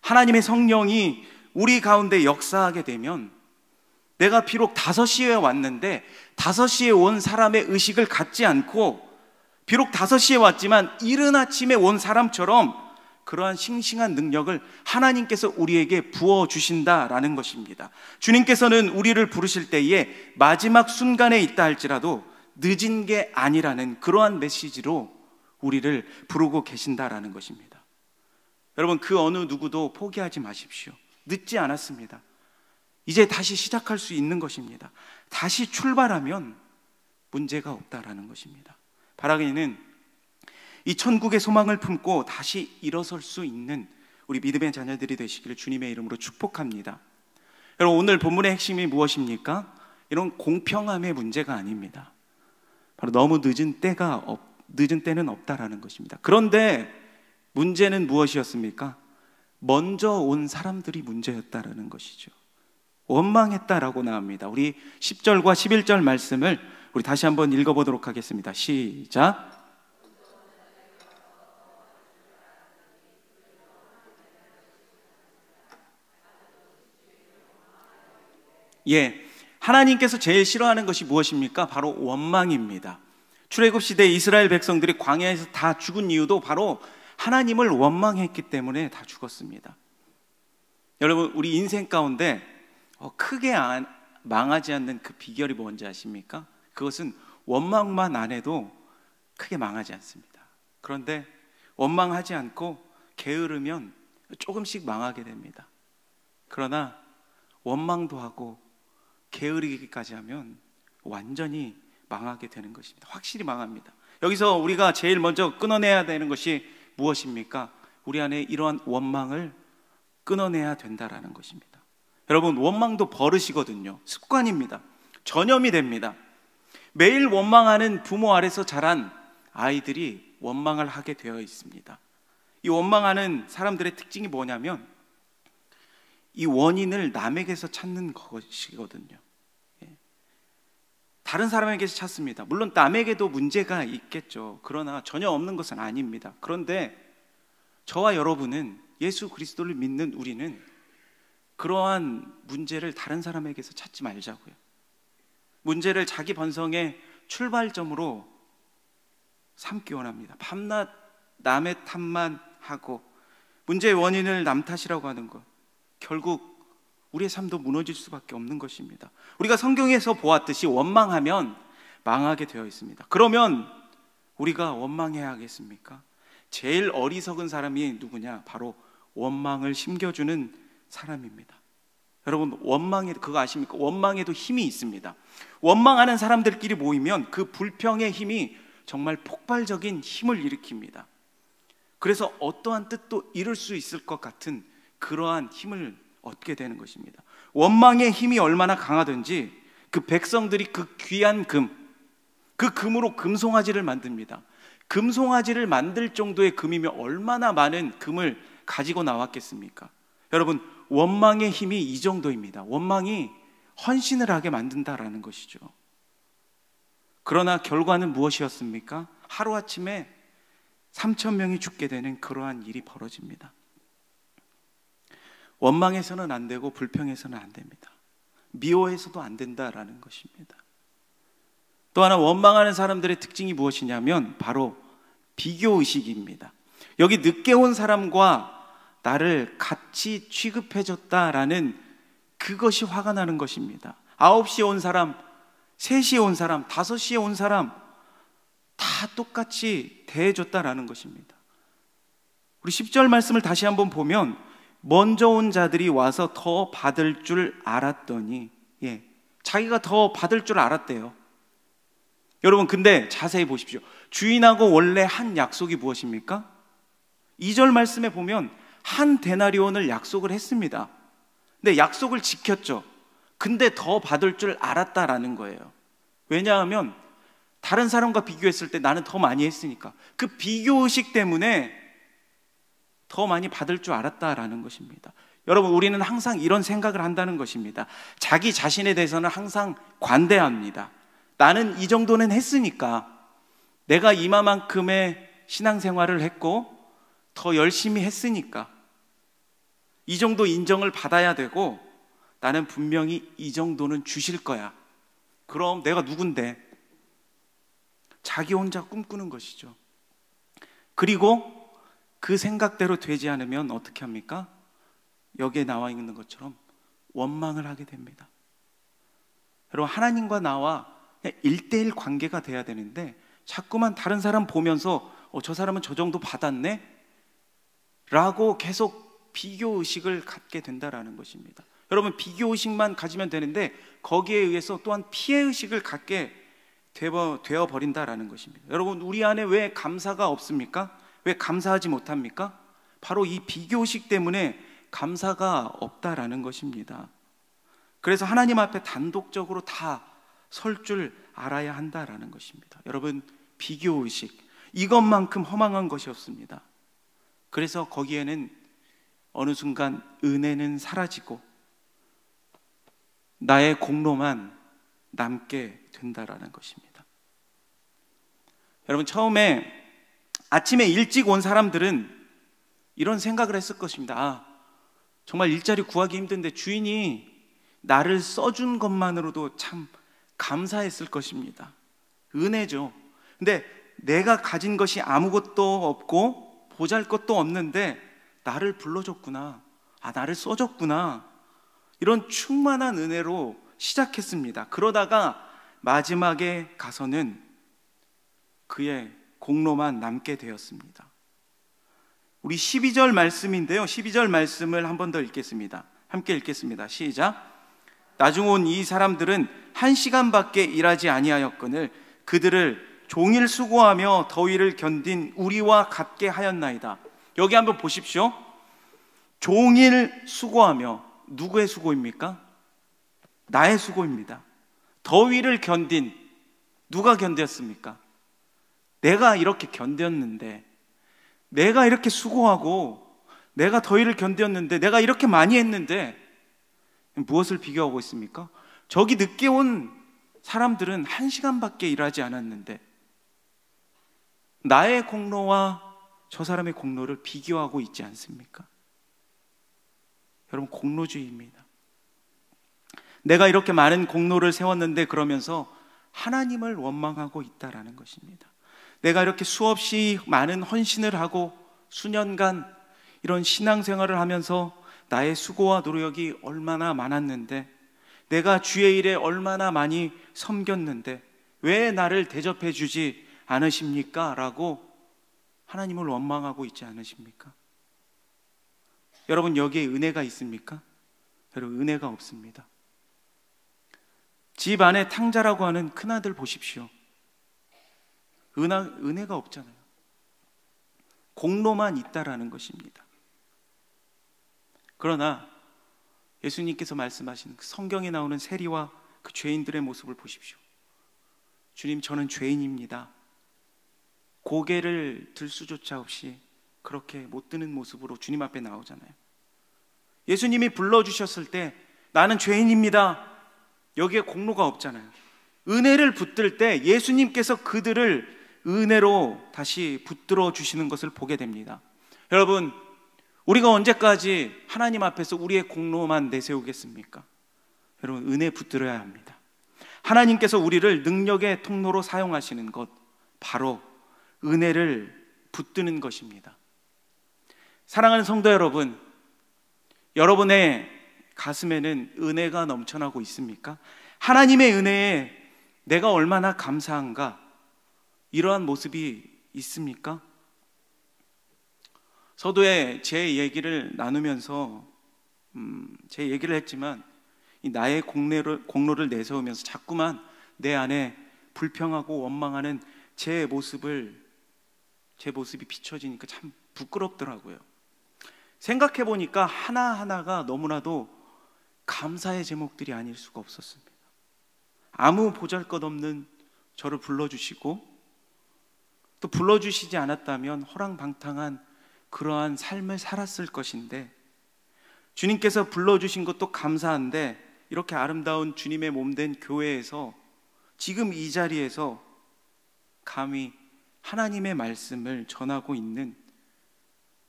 하나님의 성령이 우리 가운데 역사하게 되면 내가 비록 5시에 왔는데 5시에 온 사람의 의식을 갖지 않고 비록 5시에 왔지만 이른 아침에 온 사람처럼 그러한 싱싱한 능력을 하나님께서 우리에게 부어주신다라는 것입니다. 주님께서는 우리를 부르실 때에 마지막 순간에 있다 할지라도 늦은 게 아니라는 그러한 메시지로 우리를 부르고 계신다라는 것입니다. 여러분 그 어느 누구도 포기하지 마십시오. 늦지 않았습니다. 이제 다시 시작할 수 있는 것입니다. 다시 출발하면 문제가 없다라는 것입니다. 바라기는 이 천국의 소망을 품고 다시 일어설 수 있는 우리 믿음의 자녀들이 되시기를 주님의 이름으로 축복합니다. 여러분 오늘 본문의 핵심이 무엇입니까? 이런 공평함의 문제가 아닙니다. 바로 너무 늦은 때가 늦은 때는 없다라는 것입니다. 그런데 문제는 무엇이었습니까? 먼저 온 사람들이 문제였다라는 것이죠. 원망했다라고 나옵니다. 우리 10절과 11절 말씀을 우리 다시 한번 읽어보도록 하겠습니다. 시작. 예, 하나님께서 제일 싫어하는 것이 무엇입니까? 바로 원망입니다. 출애굽 시대 이스라엘 백성들이 광야에서 다 죽은 이유도 바로 하나님을 원망했기 때문에 다 죽었습니다. 여러분, 우리 인생 가운데 크게 망하지 않는 그 비결이 뭔지 아십니까? 그것은 원망만 안 해도 크게 망하지 않습니다. 그런데 원망하지 않고 게으르면 조금씩 망하게 됩니다. 그러나 원망도 하고 게으르기까지 하면 완전히 망하게 되는 것입니다. 확실히 망합니다. 여기서 우리가 제일 먼저 끊어내야 되는 것이 무엇입니까? 우리 안에 이러한 원망을 끊어내야 된다라는 것입니다. 여러분, 원망도 버릇이거든요. 습관입니다. 전염이 됩니다. 매일 원망하는 부모 아래서 자란 아이들이 원망을 하게 되어 있습니다. 이 원망하는 사람들의 특징이 뭐냐면 이 원인을 남에게서 찾는 것이거든요. 다른 사람에게서 찾습니다. 물론 남에게도 문제가 있겠죠. 그러나 전혀 없는 것은 아닙니다. 그런데 저와 여러분은, 예수 그리스도를 믿는 우리는 그러한 문제를 다른 사람에게서 찾지 말자고요. 문제를 자기 번성의 출발점으로 삼기 원합니다. 밤낮 남의 탓만 하고 문제의 원인을 남 탓이라고 하는 것, 결국 우리의 삶도 무너질 수밖에 없는 것입니다. 우리가 성경에서 보았듯이 원망하면 망하게 되어 있습니다. 그러면 우리가 원망해야 하겠습니까? 제일 어리석은 사람이 누구냐? 바로 원망을 심겨주는 사람입니다. 여러분, 그거 아십니까? 원망에도 힘이 있습니다. 원망하는 사람들끼리 모이면 그 불평의 힘이 정말 폭발적인 힘을 일으킵니다. 그래서 어떠한 뜻도 이룰 수 있을 것 같은 그러한 힘을 얻게 되는 것입니다. 원망의 힘이 얼마나 강하든지 그 백성들이 그 귀한 그 금으로 금송아지를 만듭니다. 금송아지를 만들 정도의 금이면 얼마나 많은 금을 가지고 나왔겠습니까? 여러분, 원망의 힘이 이 정도입니다. 원망이 헌신을 하게 만든다라는 것이죠. 그러나 결과는 무엇이었습니까? 하루아침에 3,000명이 죽게 되는 그러한 일이 벌어집니다. 원망해서는 안 되고 불평해서는 안 됩니다. 미워해서도 안 된다라는 것입니다. 또 하나 원망하는 사람들의 특징이 무엇이냐면 바로 비교의식입니다. 여기 늦게 온 사람과 나를 같이 취급해줬다라는 그것이 화가 나는 것입니다. 9시에 온 사람, 3시에 온 사람, 5시에 온 사람 다 똑같이 대해줬다라는 것입니다. 우리 10절 말씀을 다시 한번 보면 먼저 온 자들이 와서 더 받을 줄 알았더니, 자기가 더 받을 줄 알았대요. 여러분, 근데 자세히 보십시오. 주인하고 원래 한 약속이 무엇입니까? 2절 말씀에 보면 한 데나리온을 약속을 했습니다. 근데 약속을 지켰죠. 근데 더 받을 줄 알았다라는 거예요. 왜냐하면 다른 사람과 비교했을 때 나는 더 많이 했으니까 그 비교의식 때문에 더 많이 받을 줄 알았다라는 것입니다. 여러분, 우리는 항상 이런 생각을 한다는 것입니다. 자기 자신에 대해서는 항상 관대합니다. 나는 이 정도는 했으니까, 내가 이만큼의 신앙생활을 했고 더 열심히 했으니까 이 정도 인정을 받아야 되고 나는 분명히 이 정도는 주실 거야. 그럼 내가 누군데? 자기 혼자 꿈꾸는 것이죠. 그리고 그 생각대로 되지 않으면 어떻게 합니까? 여기에 나와 있는 것처럼 원망을 하게 됩니다. 여러분, 하나님과 나와 1대1 관계가 돼야 되는데 자꾸만 다른 사람 보면서 저 사람은 저 정도 받았네? 라고 계속 비교의식을 갖게 된다라는 것입니다. 여러분, 비교의식만 가지면 되는데 거기에 의해서 또한 피해의식을 갖게 되어버린다라는 것입니다. 여러분, 우리 안에 왜 감사가 없습니까? 왜 감사하지 못합니까? 바로 이 비교의식 때문에 감사가 없다라는 것입니다. 그래서 하나님 앞에 단독적으로 다 설 줄 알아야 한다라는 것입니다. 여러분, 비교의식, 이것만큼 허망한 것이 없습니다. 그래서 거기에는 어느 순간 은혜는 사라지고 나의 공로만 남게 된다라는 것입니다. 여러분, 처음에 아침에 일찍 온 사람들은 이런 생각을 했을 것입니다. 아, 정말 일자리 구하기 힘든데 주인이 나를 써준 것만으로도 참 감사했을 것입니다. 은혜죠. 근데 내가 가진 것이 아무것도 없고 보잘것도 없는데 나를 불러줬구나, 아, 나를 써줬구나, 이런 충만한 은혜로 시작했습니다. 그러다가 마지막에 가서는 그의 공로만 남게 되었습니다. 우리 12절 말씀인데요, 12절 말씀을 한 번 더 읽겠습니다. 함께 읽겠습니다. 시작. 나중 온 이 사람들은 1시간밖에 일하지 아니하였거늘 그들을 종일 수고하며 더위를 견딘 우리와 같게 하였나이다. 여기 한번 보십시오. 종일 수고하며, 누구의 수고입니까? 나의 수고입니다. 더위를 견딘, 누가 견뎠습니까? 내가 이렇게 견뎠는데, 내가 이렇게 수고하고 내가 더위를 견뎠는데, 내가 이렇게 많이 했는데 무엇을 비교하고 있습니까? 저기 늦게 온 사람들은 1시간밖에 일하지 않았는데 나의 공로와 저 사람의 공로를 비교하고 있지 않습니까? 여러분, 공로주의입니다. 내가 이렇게 많은 공로를 세웠는데 그러면서 하나님을 원망하고 있다라는 것입니다. 내가 이렇게 수없이 많은 헌신을 하고 수년간 이런 신앙생활을 하면서 나의 수고와 노력이 얼마나 많았는데, 내가 주의 일에 얼마나 많이 섬겼는데 왜 나를 대접해 주지 않으십니까? 라고 하나님을 원망하고 있지 않으십니까? 여러분, 여기에 은혜가 있습니까? 여러분, 은혜가 없습니다. 집 안에 탕자라고 하는 큰아들 보십시오. 은혜가 없잖아요. 공로만 있다라는 것입니다. 그러나 예수님께서 말씀하신 그 성경에 나오는 세리와 그 죄인들의 모습을 보십시오. 주님, 저는 죄인입니다. 고개를 들 수조차 없이 그렇게 못 드는 모습으로 주님 앞에 나오잖아요. 예수님이 불러주셨을 때 나는 죄인입니다, 여기에 공로가 없잖아요. 은혜를 붙들 때 예수님께서 그들을 은혜로 다시 붙들어 주시는 것을 보게 됩니다. 여러분, 우리가 언제까지 하나님 앞에서 우리의 공로만 내세우겠습니까? 여러분, 은혜 붙들어야 합니다. 하나님께서 우리를 능력의 통로로 사용하시는 것, 바로 은혜를 붙드는 것입니다. 사랑하는 성도 여러분, 여러분의 가슴에는 은혜가 넘쳐나고 있습니까? 하나님의 은혜에 내가 얼마나 감사한가, 이러한 모습이 있습니까? 서두에 제 얘기를 나누면서 제 얘기를 했지만 이 나의 공로를 내세우면서 자꾸만 내 안에 불평하고 원망하는 제 모습이 비춰지니까 참 부끄럽더라고요. 생각해 보니까 하나하나가 너무나도 감사의 제목들이 아닐 수가 없었습니다. 아무 보잘것없는 저를 불러주시고, 또 불러주시지 않았다면 허랑방탕한 그러한 삶을 살았을 것인데, 주님께서 불러주신 것도 감사한데 이렇게 아름다운 주님의 몸된 교회에서 지금 이 자리에서 감히 하나님의 말씀을 전하고 있는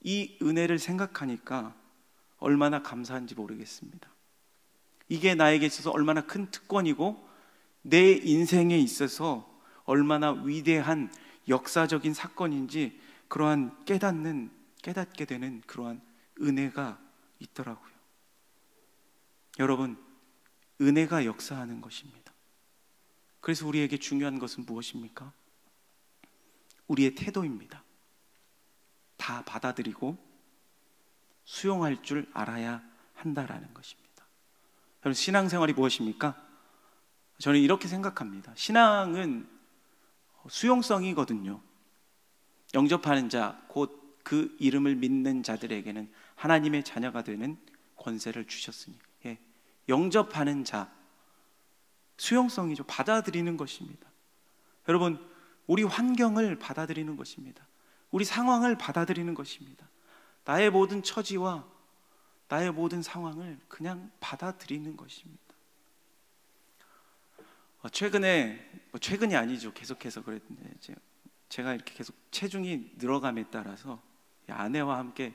이 은혜를 생각하니까 얼마나 감사한지 모르겠습니다. 이게 나에게 있어서 얼마나 큰 특권이고 내 인생에 있어서 얼마나 위대한 역사적인 사건인지 그러한 깨닫게 되는 그러한 은혜가 있더라고요. 여러분, 은혜가 역사하는 것입니다. 그래서 우리에게 중요한 것은 무엇입니까? 우리의 태도입니다. 다 받아들이고 수용할 줄 알아야 한다라는 것입니다. 여러분, 신앙생활이 무엇입니까? 저는 이렇게 생각합니다. 신앙은 수용성이거든요. 영접하는 자, 곧 그 이름을 믿는 자들에게는 하나님의 자녀가 되는 권세를 주셨으니, 영접하는 자, 수용성이죠. 받아들이는 것입니다. 여러분, 우리 환경을 받아들이는 것입니다. 우리 상황을 받아들이는 것입니다. 나의 모든 처지와 나의 모든 상황을 그냥 받아들이는 것입니다. 최근이 아니죠. 계속해서 그랬는데 제가 이렇게 계속 체중이 늘어감에 따라서 아내와 함께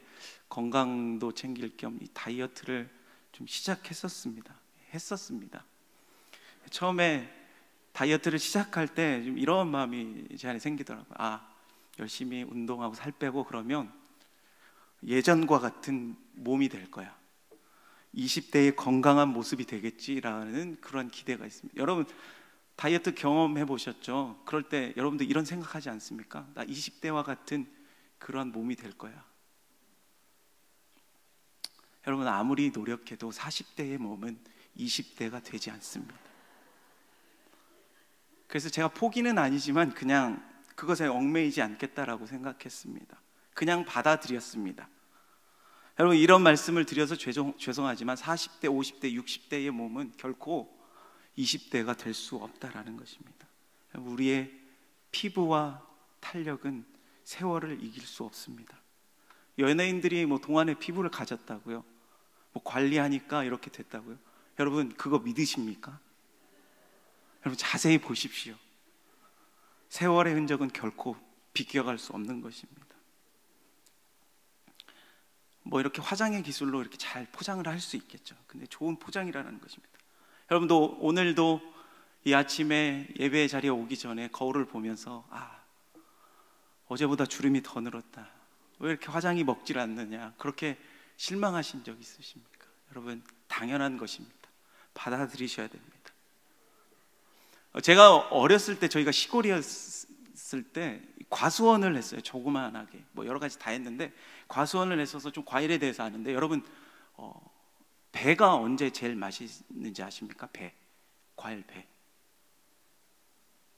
건강도 챙길 겸 이 다이어트를 좀 했었습니다. 처음에 다이어트를 시작할 때 좀 이런 마음이 제 안에 생기더라고요. 열심히 운동하고 살 빼고 그러면 예전과 같은 몸이 될 거야. 20대의 건강한 모습이 되겠지라는 그런 기대가 있습니다. 여러분 다이어트 경험해 보셨죠? 그럴 때 여러분들 이런 생각하지 않습니까? 나 20대와 같은 그런 몸이 될 거야. 여러분 아무리 노력해도 40대의 몸은 20대가 되지 않습니다. 그래서 제가 포기는 아니지만 그냥 그것에 얽매이지 않겠다라고 생각했습니다. 그냥 받아들였습니다. 여러분 이런 말씀을 드려서 죄송하지만 40대, 50대, 60대의 몸은 결코 20대가 될 수 없다라는 것입니다. 우리의 피부와 탄력은 세월을 이길 수 없습니다. 연예인들이 동안의 피부를 가졌다고요? 관리하니까 이렇게 됐다고요? 여러분 그거 믿으십니까? 여러분 자세히 보십시오. 세월의 흔적은 결코 비껴갈 수 없는 것입니다. 이렇게 화장의 기술로 이렇게 잘 포장을 할 수 있겠죠. 근데 좋은 포장이라는 것입니다. 여러분도 오늘도 이 아침에 예배 자리에 오기 전에 거울을 보면서 어제보다 주름이 더 늘었다. 왜 이렇게 화장이 먹질 않느냐. 그렇게 실망하신 적 있으십니까? 여러분 당연한 것입니다. 받아들이셔야 됩니다. 제가 어렸을 때 저희가 시골이었을 때 과수원을 했어요. 조그만하게 여러 가지 다 했는데 과수원을 했어서 좀 과일에 대해서 아는데 여러분 배가 언제 제일 맛있는지 아십니까? 과일 배.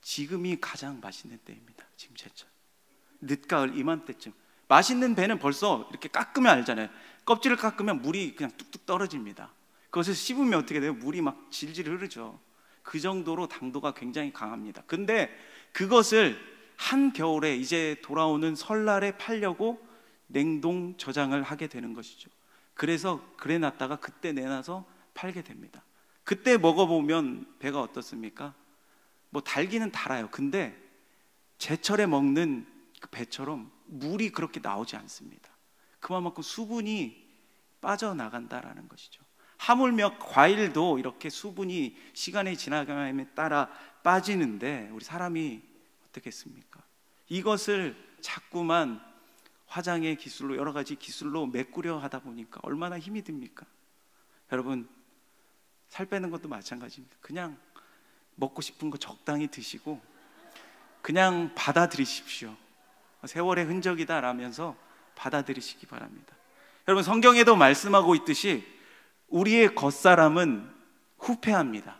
지금이 가장 맛있는 때입니다. 지금 제철 늦가을 이맘때쯤 맛있는 배는 벌써 이렇게 깎으면 알잖아요. 껍질을 깎으면 물이 그냥 뚝뚝 떨어집니다. 그것을 씹으면 어떻게 돼요? 물이 막 질질 흐르죠. 그 정도로 당도가 굉장히 강합니다. 근데 그것을 한겨울에 이제 돌아오는 설날에 팔려고 냉동 저장을 하게 되는 것이죠. 그래서 그래 놨다가 그때 내놔서 팔게 됩니다. 그때 먹어보면 배가 어떻습니까? 달기는 달아요. 근데 제철에 먹는 그 배처럼 물이 그렇게 나오지 않습니다. 그만큼 수분이 빠져나간다라는 것이죠. 하물며 과일도 이렇게 수분이 시간이 지나감에 따라 빠지는데 우리 사람이 어떻겠습니까? 이것을 자꾸만 화장의 기술로 여러 가지 기술로 메꾸려 하다 보니까 얼마나 힘이 듭니까? 여러분 살 빼는 것도 마찬가지입니다. 그냥 먹고 싶은 거 적당히 드시고 그냥 받아들이십시오. 세월의 흔적이다 라면서 받아들이시기 바랍니다. 여러분 성경에도 말씀하고 있듯이 우리의 겉사람은 후패합니다.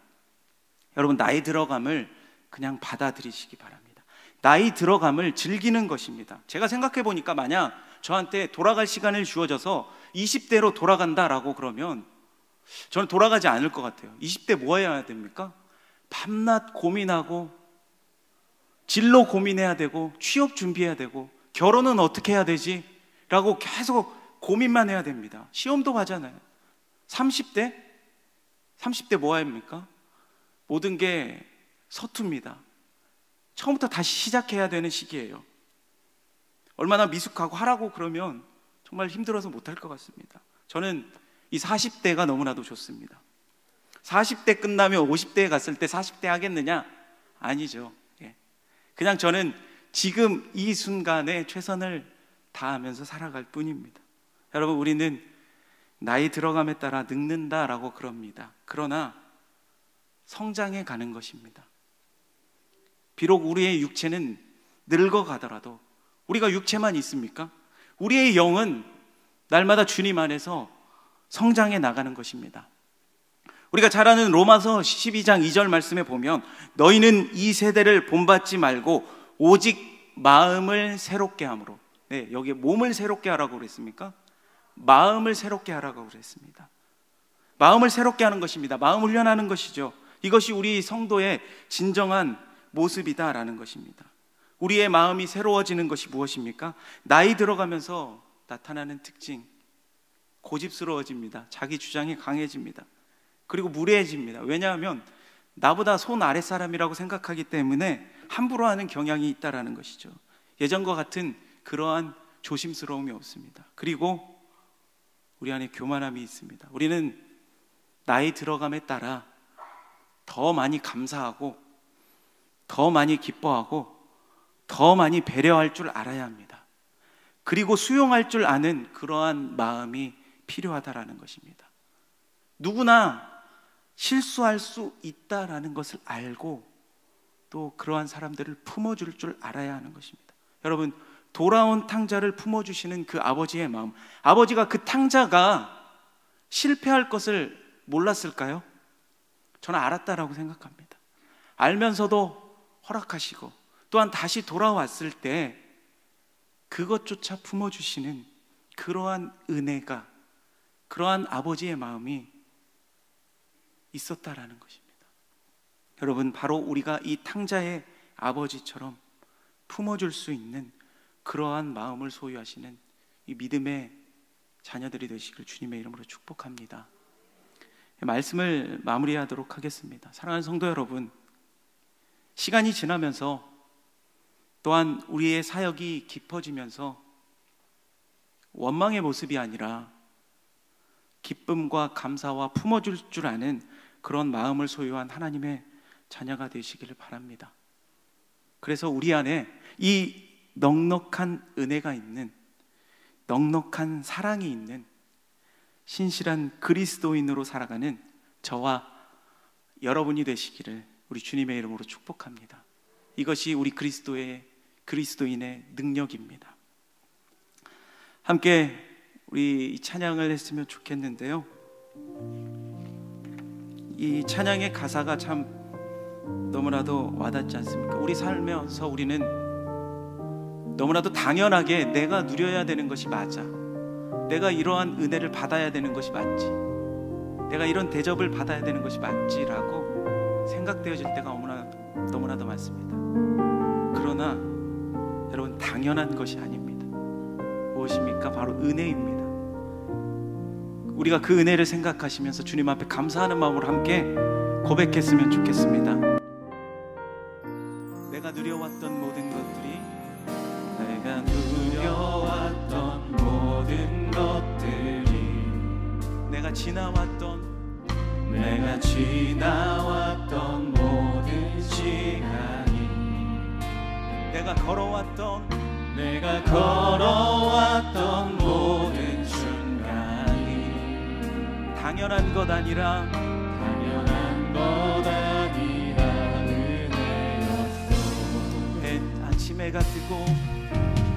여러분 나이 들어감을 그냥 받아들이시기 바랍니다. 나이 들어감을 즐기는 것입니다. 제가 생각해 보니까 만약 저한테 돌아갈 시간을 주어져서 20대로 돌아간다라고 그러면 저는 돌아가지 않을 것 같아요. 20대 뭐 해야 됩니까? 밤낮 고민하고 진로 고민해야 되고 취업 준비해야 되고 결혼은 어떻게 해야 되지? 라고 계속 고민만 해야 됩니다. 시험도 가잖아요. 30대 뭐 합니까? 모든 게 서투입니다. 처음부터 다시 시작해야 되는 시기예요. 얼마나 미숙하고 하라고 그러면 정말 힘들어서 못할 것 같습니다. 저는 이 40대가 너무나도 좋습니다. 40대 끝나면 50대에 갔을 때 40대 하겠느냐? 아니죠. 그냥 저는 지금 이 순간에 최선을 다하면서 살아갈 뿐입니다. 여러분 우리는 나이 들어감에 따라 늙는다라고 그럽니다. 그러나 성장해 가는 것입니다. 비록 우리의 육체는 늙어가더라도 우리가 육체만 있습니까? 우리의 영은 날마다 주님 안에서 성장해 나가는 것입니다. 우리가 잘 아는 로마서 12장 2절 말씀에 보면 너희는 이 세대를 본받지 말고 오직 마음을 새롭게 함으로, 여기 몸을 새롭게 하라고 그랬습니까? 마음을 새롭게 하라고 그랬습니다. 마음을 새롭게 하는 것입니다. 마음을 훈련하는 것이죠. 이것이 우리 성도의 진정한 모습이다라는 것입니다. 우리의 마음이 새로워지는 것이 무엇입니까? 나이 들어가면서 나타나는 특징, 고집스러워집니다. 자기 주장이 강해집니다. 그리고 무례해집니다. 왜냐하면 나보다 손 아랫사람이라고 생각하기 때문에 함부로 하는 경향이 있다라는 것이죠. 예전과 같은 그러한 조심스러움이 없습니다. 그리고 우리 안에 교만함이 있습니다. 우리는 나이 들어감에 따라 더 많이 감사하고 더 많이 기뻐하고 더 많이 배려할 줄 알아야 합니다. 그리고 수용할 줄 아는 그러한 마음이 필요하다라는 것입니다. 누구나 실수할 수 있다라는 것을 알고 또 그러한 사람들을 품어줄 줄 알아야 하는 것입니다. 여러분, 돌아온 탕자를 품어주시는 그 아버지의 마음, 아버지가 그 탕자가 실패할 것을 몰랐을까요? 저는 알았다라고 생각합니다. 알면서도 허락하시고 또한 다시 돌아왔을 때 그것조차 품어주시는 그러한 은혜가, 그러한 아버지의 마음이 있었다라는 것입니다. 여러분, 바로 우리가 이 탕자의 아버지처럼 품어줄 수 있는 그러한 마음을 소유하시는 이 믿음의 자녀들이 되시길 주님의 이름으로 축복합니다. 말씀을 마무리하도록 하겠습니다. 사랑하는 성도 여러분, 시간이 지나면서 또한 우리의 사역이 깊어지면서 원망의 모습이 아니라 기쁨과 감사와 품어줄 줄 아는 그런 마음을 소유한 하나님의 자녀가 되시기를 바랍니다. 그래서 우리 안에 이 넉넉한 은혜가 있는, 넉넉한 사랑이 있는 신실한 그리스도인으로 살아가는 저와 여러분이 되시기를 우리 주님의 이름으로 축복합니다. 이것이 우리 그리스도인의 능력입니다. 함께 우리 이 찬양을 했으면 좋겠는데요, 이 찬양의 가사가 참 너무나도 와닿지 않습니까? 우리 살면서 우리는 너무나도 당연하게 내가 누려야 되는 것이 맞아, 내가 이러한 은혜를 받아야 되는 것이 맞지, 내가 이런 대접을 받아야 되는 것이 맞지라고 생각되어질 때가 너무나도 많습니다. 그러나 여러분, 당연한 것이 아닙니다. 무엇입니까? 바로 은혜입니다. 우리가 그 은혜를 생각하시면서 주님 앞에 감사하는 마음으로 함께 고백했으면 좋겠습니다. 내가 누려왔던 모든 것들이, 내가 누려왔던 모든 것들이, 내가 지나왔던 모든 시간이, 내가 걸어왔던 모든 순간이 당연한 것 아니라 은혜였소.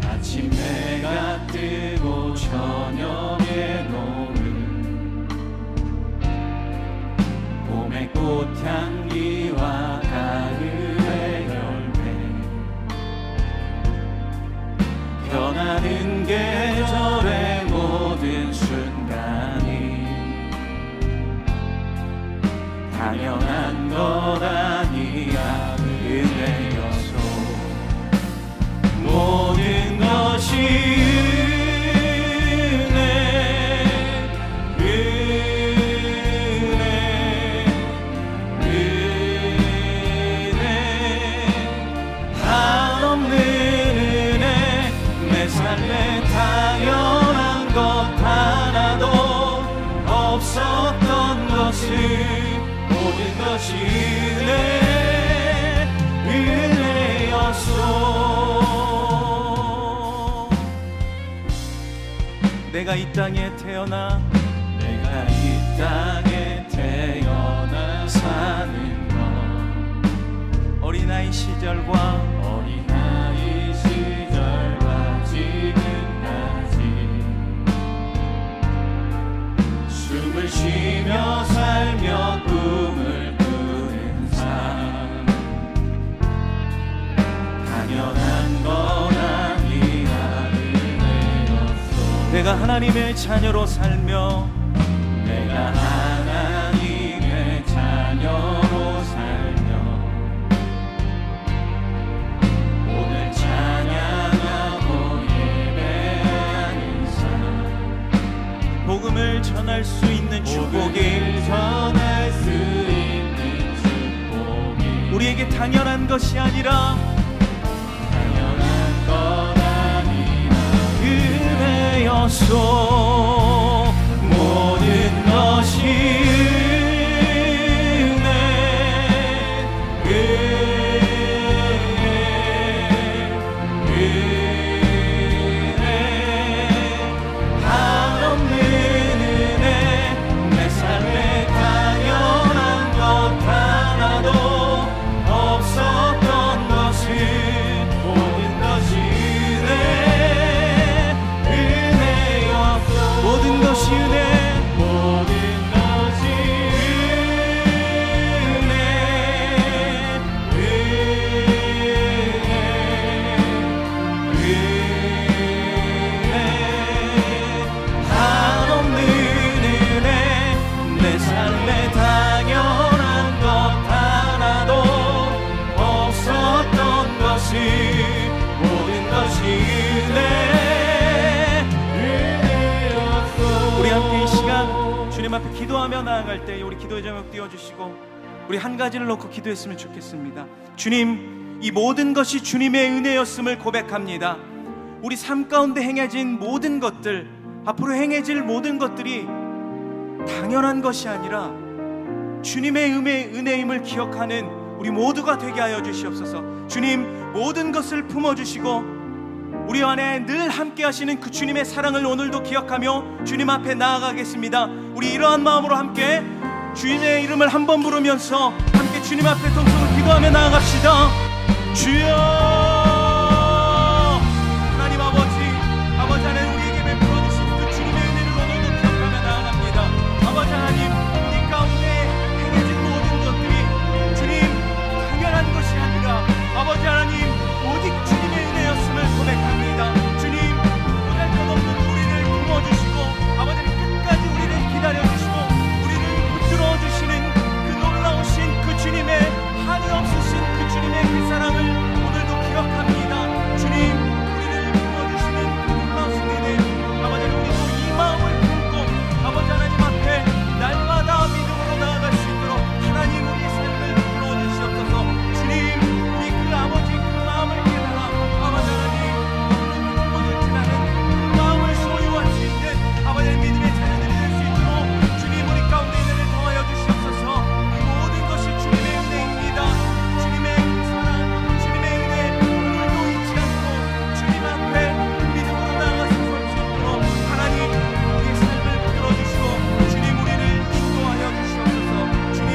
아침 해가 뜨고 저녁에 노는 봄의 꽃향기와 가을의 열매, 변하는 계절의 모든 순간이 당연한 것 아니야 은혜여서. 모든 것이 모든 것이 은혜였소. 내가 이 땅에 태어나 사는 것, 어린아이 시절과 지금까지 숨을 쉬며 살며 꿈을 꾸는 삶, 당연한 건 아니라 은혜였소. 내가 하나님의 자녀로 살며 오늘 복음을 전할 수 있는 축복이 전할 수 있는 축복이 우리에게 당연한 것이 아니라 당연한 것 아니라 은혜였소. 모든 것이 앞에 기도하며 나아갈 때 우리 기도의 제목 띄워주시고 우리 한 가지를 놓고 기도했으면 좋겠습니다. 주님, 이 모든 것이 주님의 은혜였음을 고백합니다. 우리 삶 가운데 행해진 모든 것들, 앞으로 행해질 모든 것들이 당연한 것이 아니라 주님의 은혜임을 기억하는 우리 모두가 되게 하여 주시옵소서. 주님, 모든 것을 품어주시고 우리 안에 늘 함께 하시는 그 주님의 사랑을 오늘도 기억하며 주님 앞에 나아가겠습니다. 우리 이러한 마음으로 함께 주님의 이름을 한번 부르면서 함께 주님 앞에 동성을 기도하며 나아갑시다. 주여, 하나님 아버지 하나님 우리에게 베풀어 주신 그 주님의 은혜를 오늘도 기억하며 나아갑니다. 아버지 하나님, 우리 가운데 행해진 모든 것들이 주님 당연한 것이 아니라 아버지 하나님 오직 주님의 은혜였음을 고백합니다. 주님, 오늘 끝없는 우리를 품어주시고 아버지 끝까지 우리를 기다려주시고 우리를 붙들어 주시는 그 놀라우신 그 주님의 한이 없으신 그 주님의 그 사랑을 오늘도 기억합니다. 주님, 우리를 품어주시는 그 놀라우신 은혜, 아버지 우리도 이 마음을 품고 아버지 하나님 앞에 날마다 믿음으로 나아갈 수 있도록 하나님 우리의 삶을 이끌어 주시옵소서. 주님, 우리 그 아버지 그 마음을 깨달아 아버지 하나님 품어줄지라는 그 마음을 소유할 수 있는 아버지 믿음의 자녀들이 될 수 있도록 주님 우리 가운데 은혜를 더하여 주시옵소서. 이 모든 것이 주님의 은혜입니다. 주님의 사랑, 주님의 은혜 오늘도 잊지 않고 주님 앞에 믿음으로 나아가서 설 수 있도록 하나님 우리의 삶을 붙들어주시고 주님 우리를 인도하여 주시옵소서. 주님,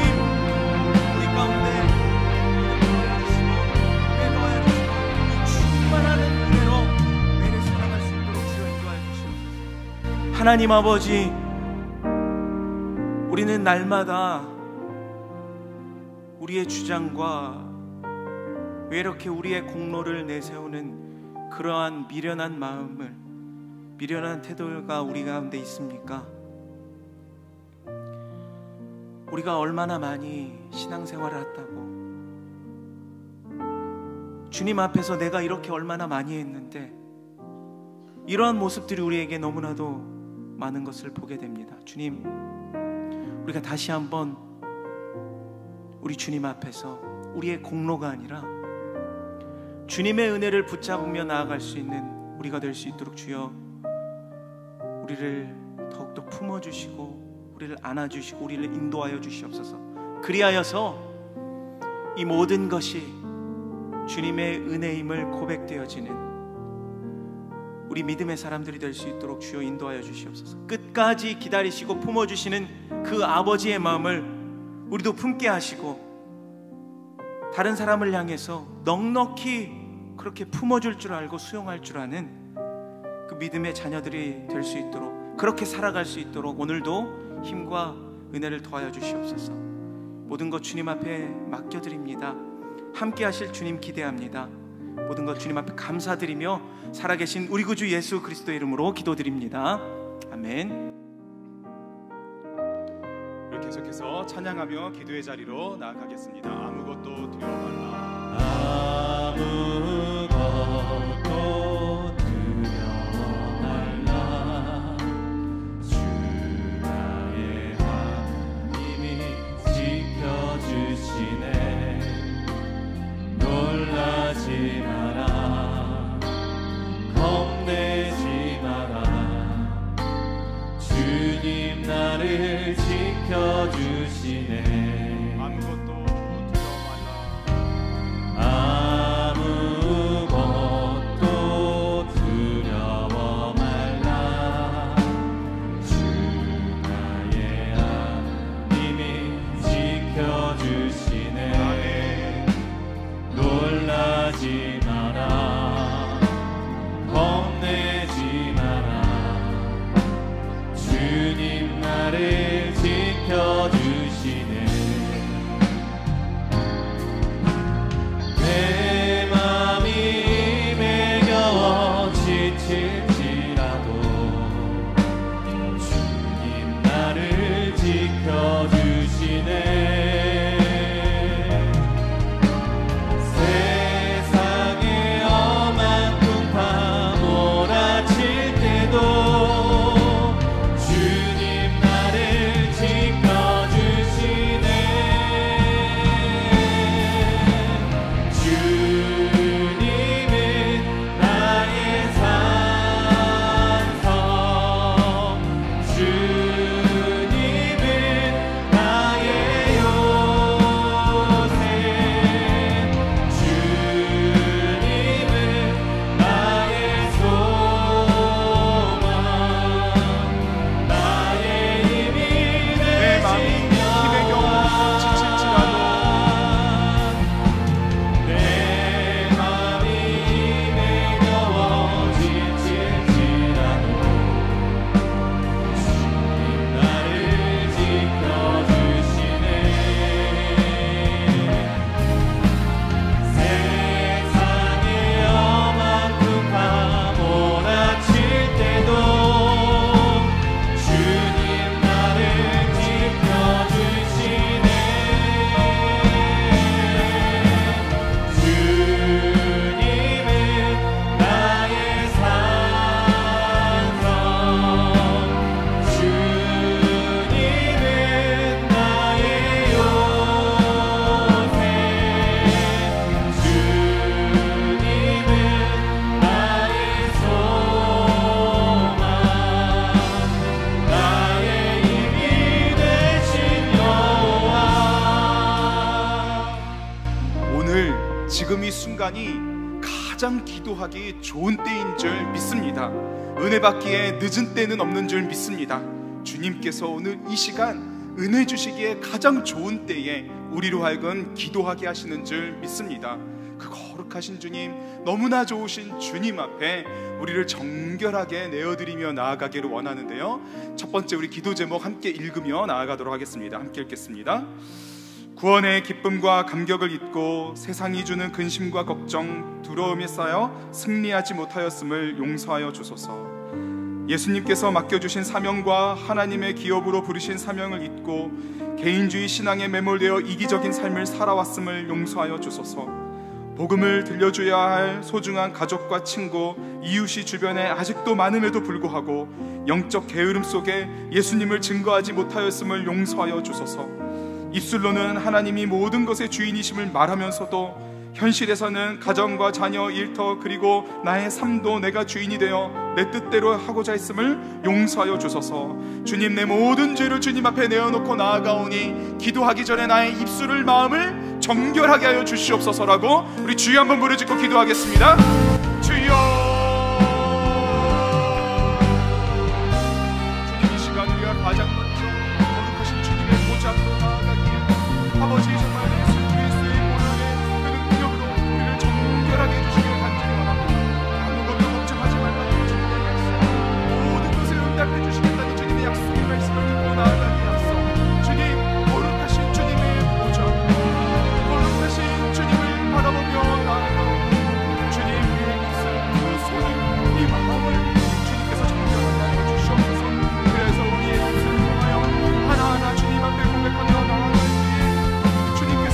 우리 가운데 인도하여 주시고 충만하는 은혜로 매일 살아갈 수 있도록 주여 인도하여 주시옵소서. 하나님 아버지, 우리는 날마다 우리의 주장과 왜 이렇게 우리의 공로를 내세우는 그러한 미련한 마음을, 미련한 태도가 우리 가운데 있습니까? 우리가 얼마나 많이 신앙생활을 했다고, 주님 앞에서 내가 이렇게 얼마나 많이 했는데 이러한 모습들이 우리에게 너무나도 많은 것을 보게 됩니다. 주님, 우리가 다시 한번 우리 주님 앞에서 우리의 공로가 아니라 주님의 은혜를 붙잡으며 나아갈 수 있는 우리가 될 수 있도록 주여 우리를 더욱더 품어주시고 우리를 안아주시고 우리를 인도하여 주시옵소서. 그리하여서 이 모든 것이 주님의 은혜임을 고백되어지는 우리 믿음의 사람들이 될 수 있도록 주여 인도하여 주시옵소서. 끝까지 기다리시고 품어주시는 그 아버지의 마음을 우리도 품게 하시고 다른 사람을 향해서 넉넉히 그렇게 품어줄 줄 알고 수용할 줄 아는 그 믿음의 자녀들이 될 수 있도록, 그렇게 살아갈 수 있도록 오늘도 힘과 은혜를 더하여 주시옵소서. 모든 것 주님 앞에 맡겨드립니다. 함께 하실 주님 기대합니다. 모든 것 주님 앞에 감사드리며 살아계신 우리 구주 예수 그리스도의 이름으로 기도드립니다. 아멘. 계속해서 찬양하며 기도의 자리로 나아가겠습니다. 아무것도 두려워 말라. 아무것도 두려워 말라. 주 주님 나를 지켜주시네. 아무것도 두려워 말라. 아무것도 두려워 말라. 주 나의 하나님이 지켜주시네. 놀라지 마라. 겁내지 마라. 주님 나를 지켜주시네. 내 맘이 매겨워 지칠지라도 주님 나를 지켜주시네. 세상에 엄한 풍파 몰아칠 때도 주님 나를 지켜주시네. 주님은 나의 산성, 주님은 나의 요새, 주님은 나의 소망, 나의 힘이 내 마음이 힘에 겨워 지칠지라도 내 맘이 힘에 겨워 지칠지라도 주님 나를 지켜주시네. 세상에 엄한 풍파 몰아칠 때도 주님 나를 지켜주시네. 주님은 나의 산성, 주님은 나의 요새, 주님은 나의 소망, 나의 힘이 되신 여호와. 오늘 지금 이 순간이 가장 기도하기 좋은 때인 줄 믿습니다. 은혜 받기에 늦은 때는 없는 줄 믿습니다. 주님께서 오늘 이 시간 은혜 주시기에 가장 좋은 때에 우리로 하여금 기도하게 하시는 줄 믿습니다. 그 거룩하신 주님, 너무나 좋으신 주님 앞에 우리를 정결하게 내어드리며 나아가기를 원하는데요, 첫 번째 우리 기도 제목 함께 읽으며 나아가도록 하겠습니다. 함께 읽겠습니다. 구원의 기쁨과 감격을 잊고 세상이 주는 근심과 걱정, 두려움에 쌓여 승리하지 못하였음을 용서하여 주소서. 예수님께서 맡겨주신 사명과 하나님의 기업으로 부르신 사명을 잊고 개인주의 신앙에 매몰되어 이기적인 삶을 살아왔음을 용서하여 주소서. 복음을 들려줘야 할 소중한 가족과 친구, 이웃이 주변에 아직도 많음에도 불구하고 영적 게으름 속에 예수님을 증거하지 못하였음을 용서하여 주소서. 입술로는 하나님이 모든 것의 주인이심을 말하면서도 현실에서는 가정과 자녀, 일터, 그리고 나의 삶도 내가 주인이 되어 내 뜻대로 하고자 했음을 용서하여 주소서. 주님, 내 모든 죄를 주님 앞에 내어놓고 나아가오니 기도하기 전에 나의 입술을, 마음을 정결하게 하여 주시옵소서라고 우리 주여 한번 부르짖고 기도하겠습니다. 주여, 주님, 이 시간 우리가 가장 먼저 거룩하신 주님의 보좌 앞으로 나아가기에 아버지 정말 예수 그리스도의 고난의 그 능력으로 우리를 정결하게 해주시기를 간절히 원합니다. 아무것도 걱정하지 말라는 주님의 말씀, 모든 것을 응답해 주시겠다는 주님의 약속의 말씀을 듣고 나아가기에 앞서 주님, 거룩하신 주님의 보좌, 거룩하신 주님을 바라보며 나아가고 주님, 우리의 입술, 그 손을, 이 마음을 주님께서 정결하게 하여 주시옵소서. 그래서 우리의 입술을 통하여 하나하나 주님 앞에 고백하며 나아갈 때에 주님께서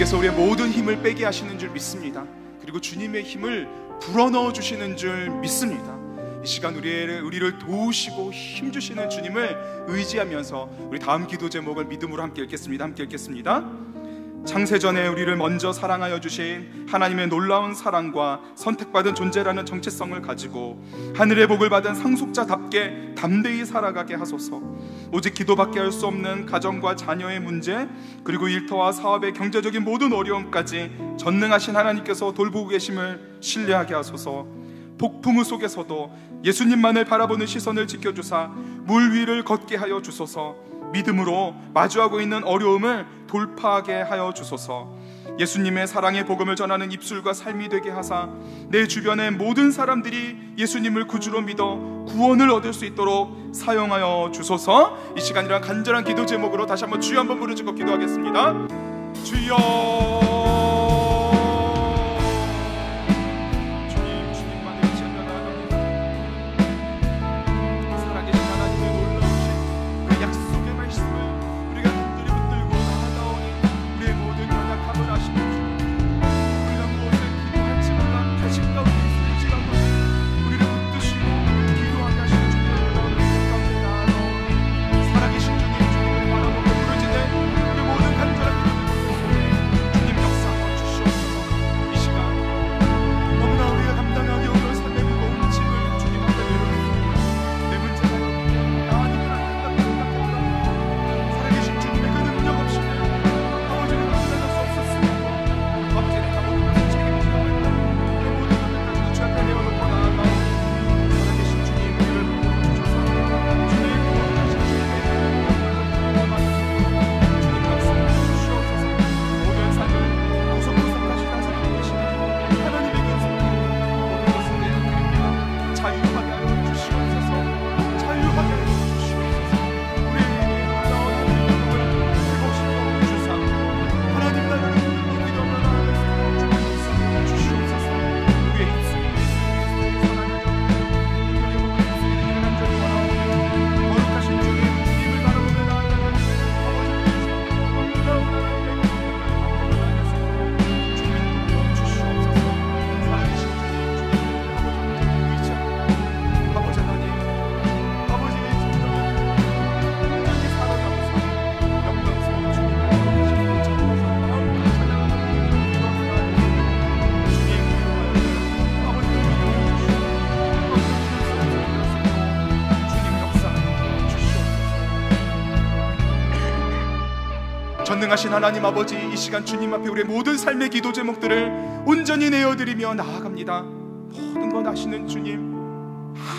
주님께서 우리의 모든 힘을 빼게 하시는 줄 믿습니다. 그리고 주님의 힘을 불어넣어 주시는 줄 믿습니다. 이 시간 우리를 도우시고 힘주시는 주님을 의지하면서 우리 다음 기도 제목을 믿음으로 함께 읽겠습니다. 함께 읽겠습니다. 창세전에 우리를 먼저 사랑하여 주신 하나님의 놀라운 사랑과 선택받은 존재라는 정체성을 가지고 하늘의 복을 받은 상속자답게 담대히 살아가게 하소서. 오직 기도밖에 할 수 없는 가정과 자녀의 문제, 그리고 일터와 사업의 경제적인 모든 어려움까지 전능하신 하나님께서 돌보고 계심을 신뢰하게 하소서. 폭풍우 속에서도 예수님만을 바라보는 시선을 지켜주사 물 위를 걷게 하여 주소서. 믿음으로 마주하고 있는 어려움을 돌파하게 하여 주소서. 예수님의 사랑의 복음을 전하는 입술과 삶이 되게 하사 내 주변의 모든 사람들이 예수님을 구주로 믿어 구원을 얻을 수 있도록 사용하여 주소서. 이 시간이란 간절한 기도 제목으로 다시 한번 주여 한번 부르짖고 기도하겠습니다. 주여. 전능하신 하나님 아버지, 이 시간 주님 앞에 우리의 모든 삶의 기도 제목들을 온전히 내어드리며 나아갑니다. 모든 것 아시는 주님,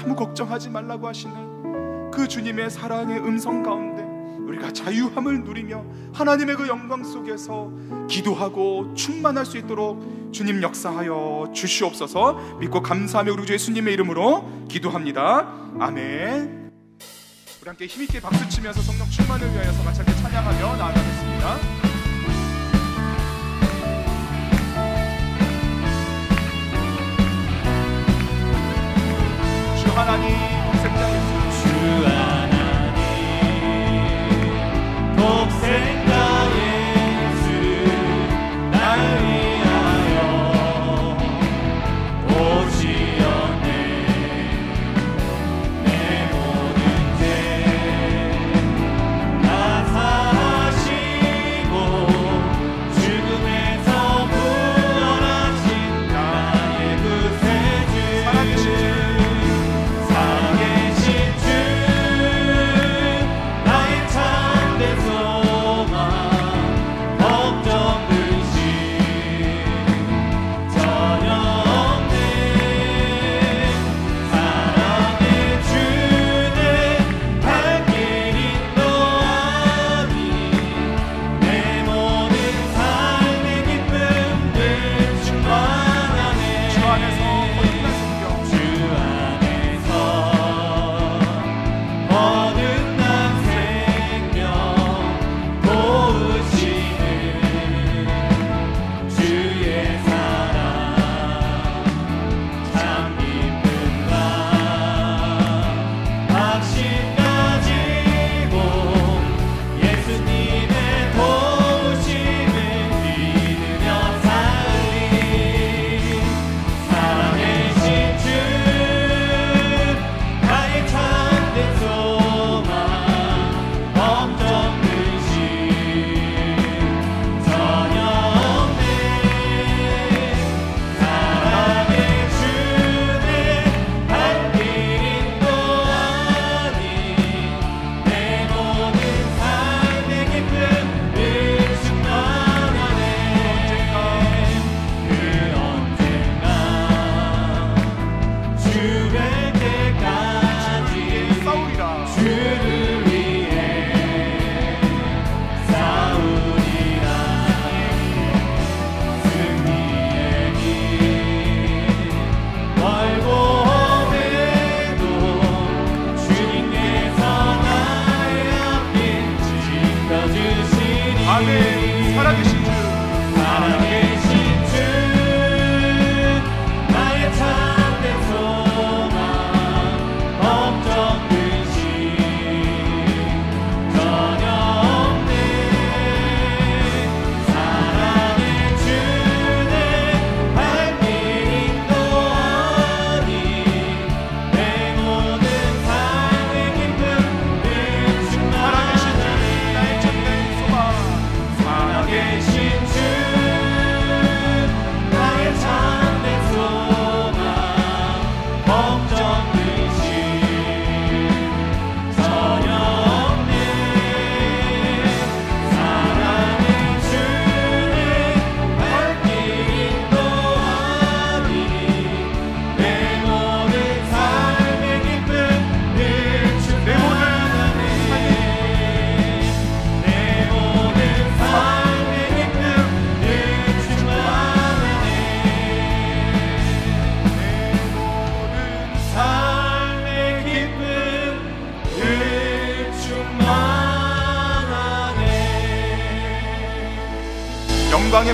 아무 걱정하지 말라고 하시는 그 주님의 사랑의 음성 가운데 우리가 자유함을 누리며 하나님의 그 영광 속에서 기도하고 충만할 수 있도록 주님 역사하여 주시옵소서. 믿고 감사하며 우리 주 예수님의 이름으로 기도합니다. 아멘. 우리 함께 힘있게 박수치면서 성령 충만을 위하여서 같이 함께 찬양하며 나아가겠습니다. 주 하나님 독생자 예수, 주 하나님 독생자 예수 날 위하여 오시었네. 내 모든 죄 다 사하시고 죽음에서 부활하신 나의 구세주 살아계신 주 나의 참된 소망 걱정 근심 전혀 없네. 사랑의 주는 발길 인도하니 내 모든 삶의 기쁨들 충만하네. 주 안에서 거듭난 생명, 주 안에서 거듭난 생명 도우시는 주의 사랑 참 기쁨과 확신 가지고 예수님의 도우심을 믿으며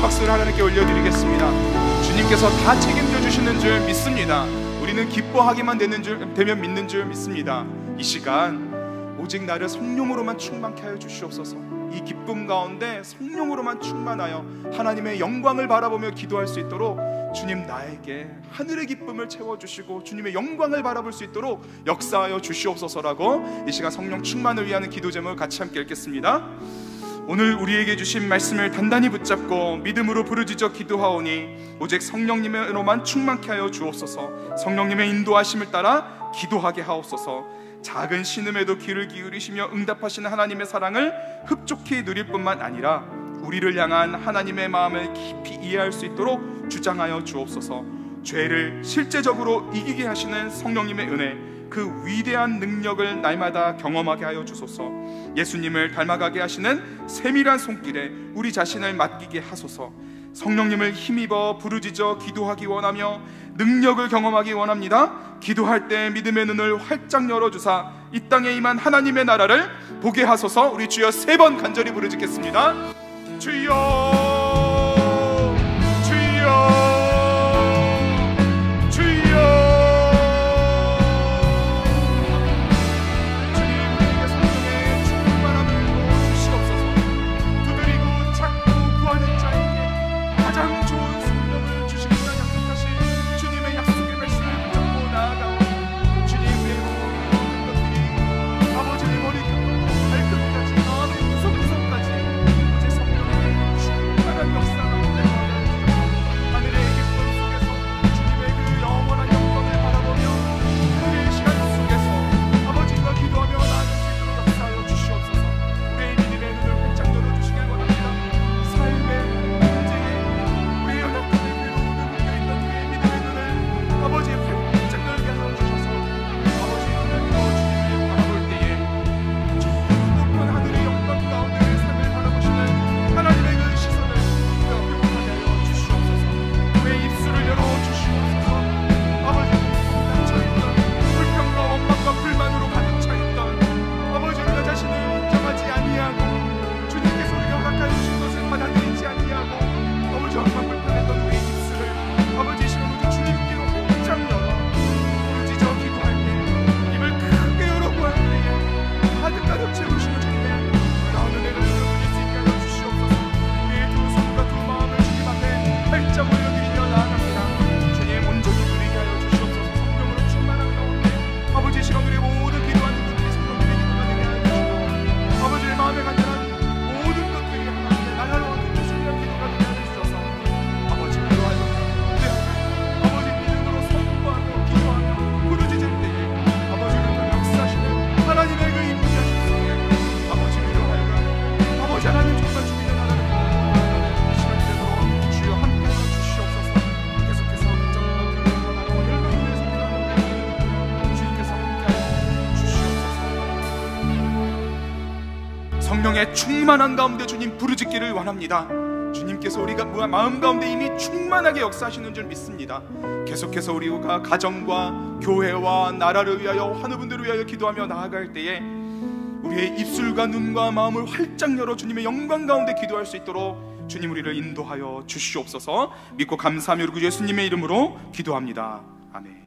박수를 하나님께 올려드리겠습니다. 주님께서 다 책임져 주시는 줄 믿습니다. 우리는 기뻐하기만 되면 믿는 줄 믿습니다. 이 시간 오직 나를 성령으로만 충만케 하여 주시옵소서. 이 기쁨 가운데 성령으로만 충만하여 하나님의 영광을 바라보며 기도할 수 있도록 주님 나에게 하늘의 기쁨을 채워주시고 주님의 영광을 바라볼 수 있도록 역사하여 주시옵소서라고 이 시간 성령 충만을 위하는 기도 제목을 같이 함께 읽겠습니다. 오늘 우리에게 주신 말씀을 단단히 붙잡고 믿음으로 부르짖어 기도하오니 오직 성령님으로만 충만케 하여 주옵소서. 성령님의 인도하심을 따라 기도하게 하옵소서. 작은 신음에도 귀를 기울이시며 응답하시는 하나님의 사랑을 흡족히 누릴 뿐만 아니라 우리를 향한 하나님의 마음을 깊이 이해할 수 있도록 주장하여 주옵소서. 죄를 실제적으로 이기게 하시는 성령님의 은혜, 그 위대한 능력을 날마다 경험하게 하여 주소서. 예수님을 닮아가게 하시는 세밀한 손길에 우리 자신을 맡기게 하소서. 성령님을 힘입어 부르짖어 기도하기 원하며 능력을 경험하기 원합니다. 기도할 때 믿음의 눈을 활짝 열어주사 이 땅에 임한 하나님의 나라를 보게 하소서. 우리 주여 3번 간절히 부르짖겠습니다. 주여 주여 성령의 충만한 가운데 주님 부르짖기를 원합니다. 주님께서 우리가 마음 가운데 이미 충만하게 역사하시는 줄 믿습니다. 계속해서 우리가 가정과 교회와 나라를 위하여 하늘 분들을 위하여 기도하며 나아갈 때에 우리의 입술과 눈과 마음을 활짝 열어 주님의 영광 가운데 기도할 수 있도록 주님 우리를 인도하여 주시옵소서. 믿고 감사하며 우리 예수님의 이름으로 기도합니다. 아멘.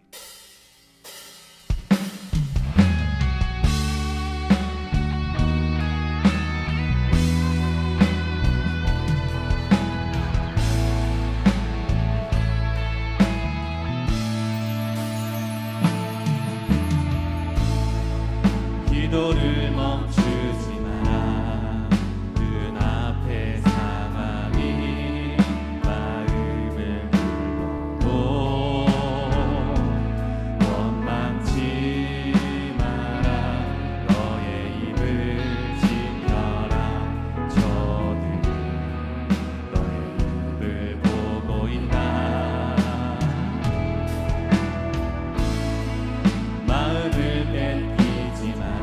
기도를 멈추지 마라. 눈앞의 상황이 마음을 불러도 원망치 마라. 너의 입을 지켜라. 저들은 너의 입을 보고 있다. 마음을 뺏기지 마라.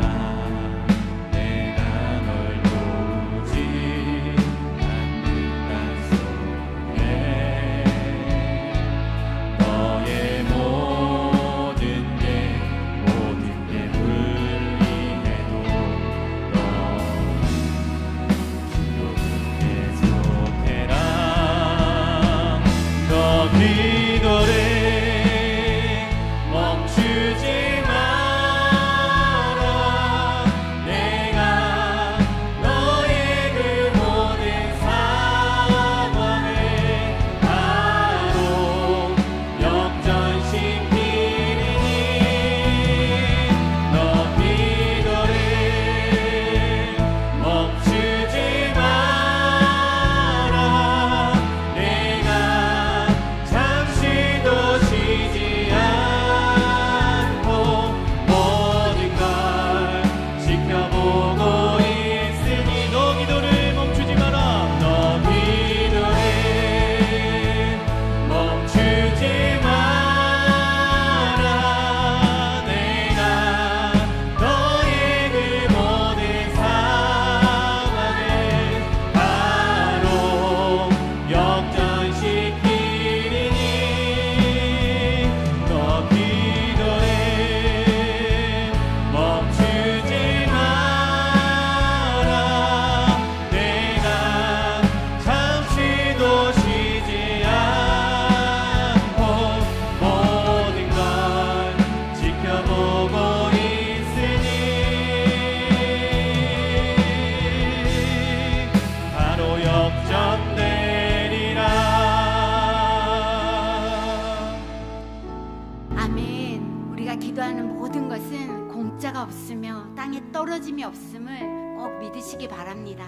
아멘. 우리가 기도하는 모든 것은 공짜가 없으며 땅에 떨어짐이 없음을 꼭 믿으시기 바랍니다.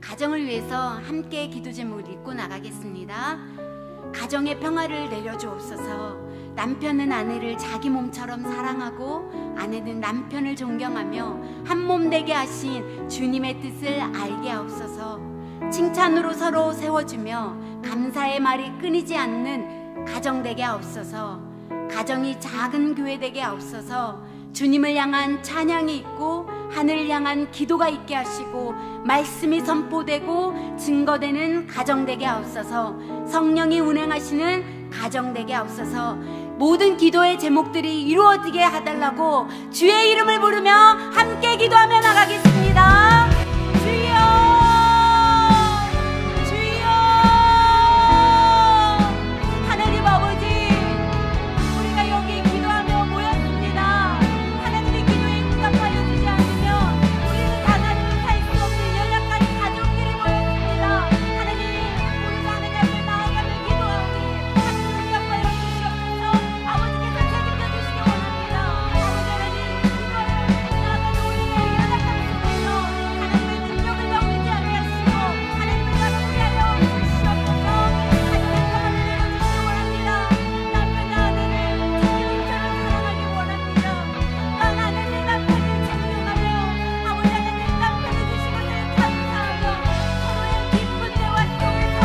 가정을 위해서 함께 기도 제목을 읽고 나가겠습니다. 가정의 평화를 내려주옵소서. 남편은 아내를 자기 몸처럼 사랑하고 아내는 남편을 존경하며 한 몸 되게 하신 주님의 뜻을 알게 하옵소서. 칭찬으로 서로 세워주며 감사의 말이 끊이지 않는 가정 되게 하옵소서. 가정이 작은 교회 되게 하옵소서. 주님을 향한 찬양이 있고 하늘을 향한 기도가 있게 하시고 말씀이 선포되고 증거되는 가정 되게 하옵소서. 성령이 운행하시는 가정 되게 하옵소서. 모든 기도의 제목들이 이루어지게 해달라고 주의 이름을 부르며 함께 기도하며 나가겠습니다. 주여, 주여. 하나님 아버지, 우리가 여기 기도하며 모였습니다. 하나님의 기도에 응답하여 주지 않으면 우리는 하나님을 살 수 없는 연약한 가족들이 모였습니다. 하나님, 우리가 하나님 앞에 나아가며 기도하오니 하나님 응답하여 주시옵소서. 아버지께서 책임져 주시기 원합니다. 아버지 하나님, 기도하여 나아가는 우리의 연약한 속에서 하나님의 능력을 더우지 않게 하시고 하나님을 나누게 하여 주시옵소서. 하나님의 평안을 내려주시기 원합니다. 남편과 아내를 주님처럼 사랑하기 원합니다. 난 아내는 남편을 존경하며 아버지 하나님 남편을 주신 것을 감사하며 서로의 기쁜 대화 속에서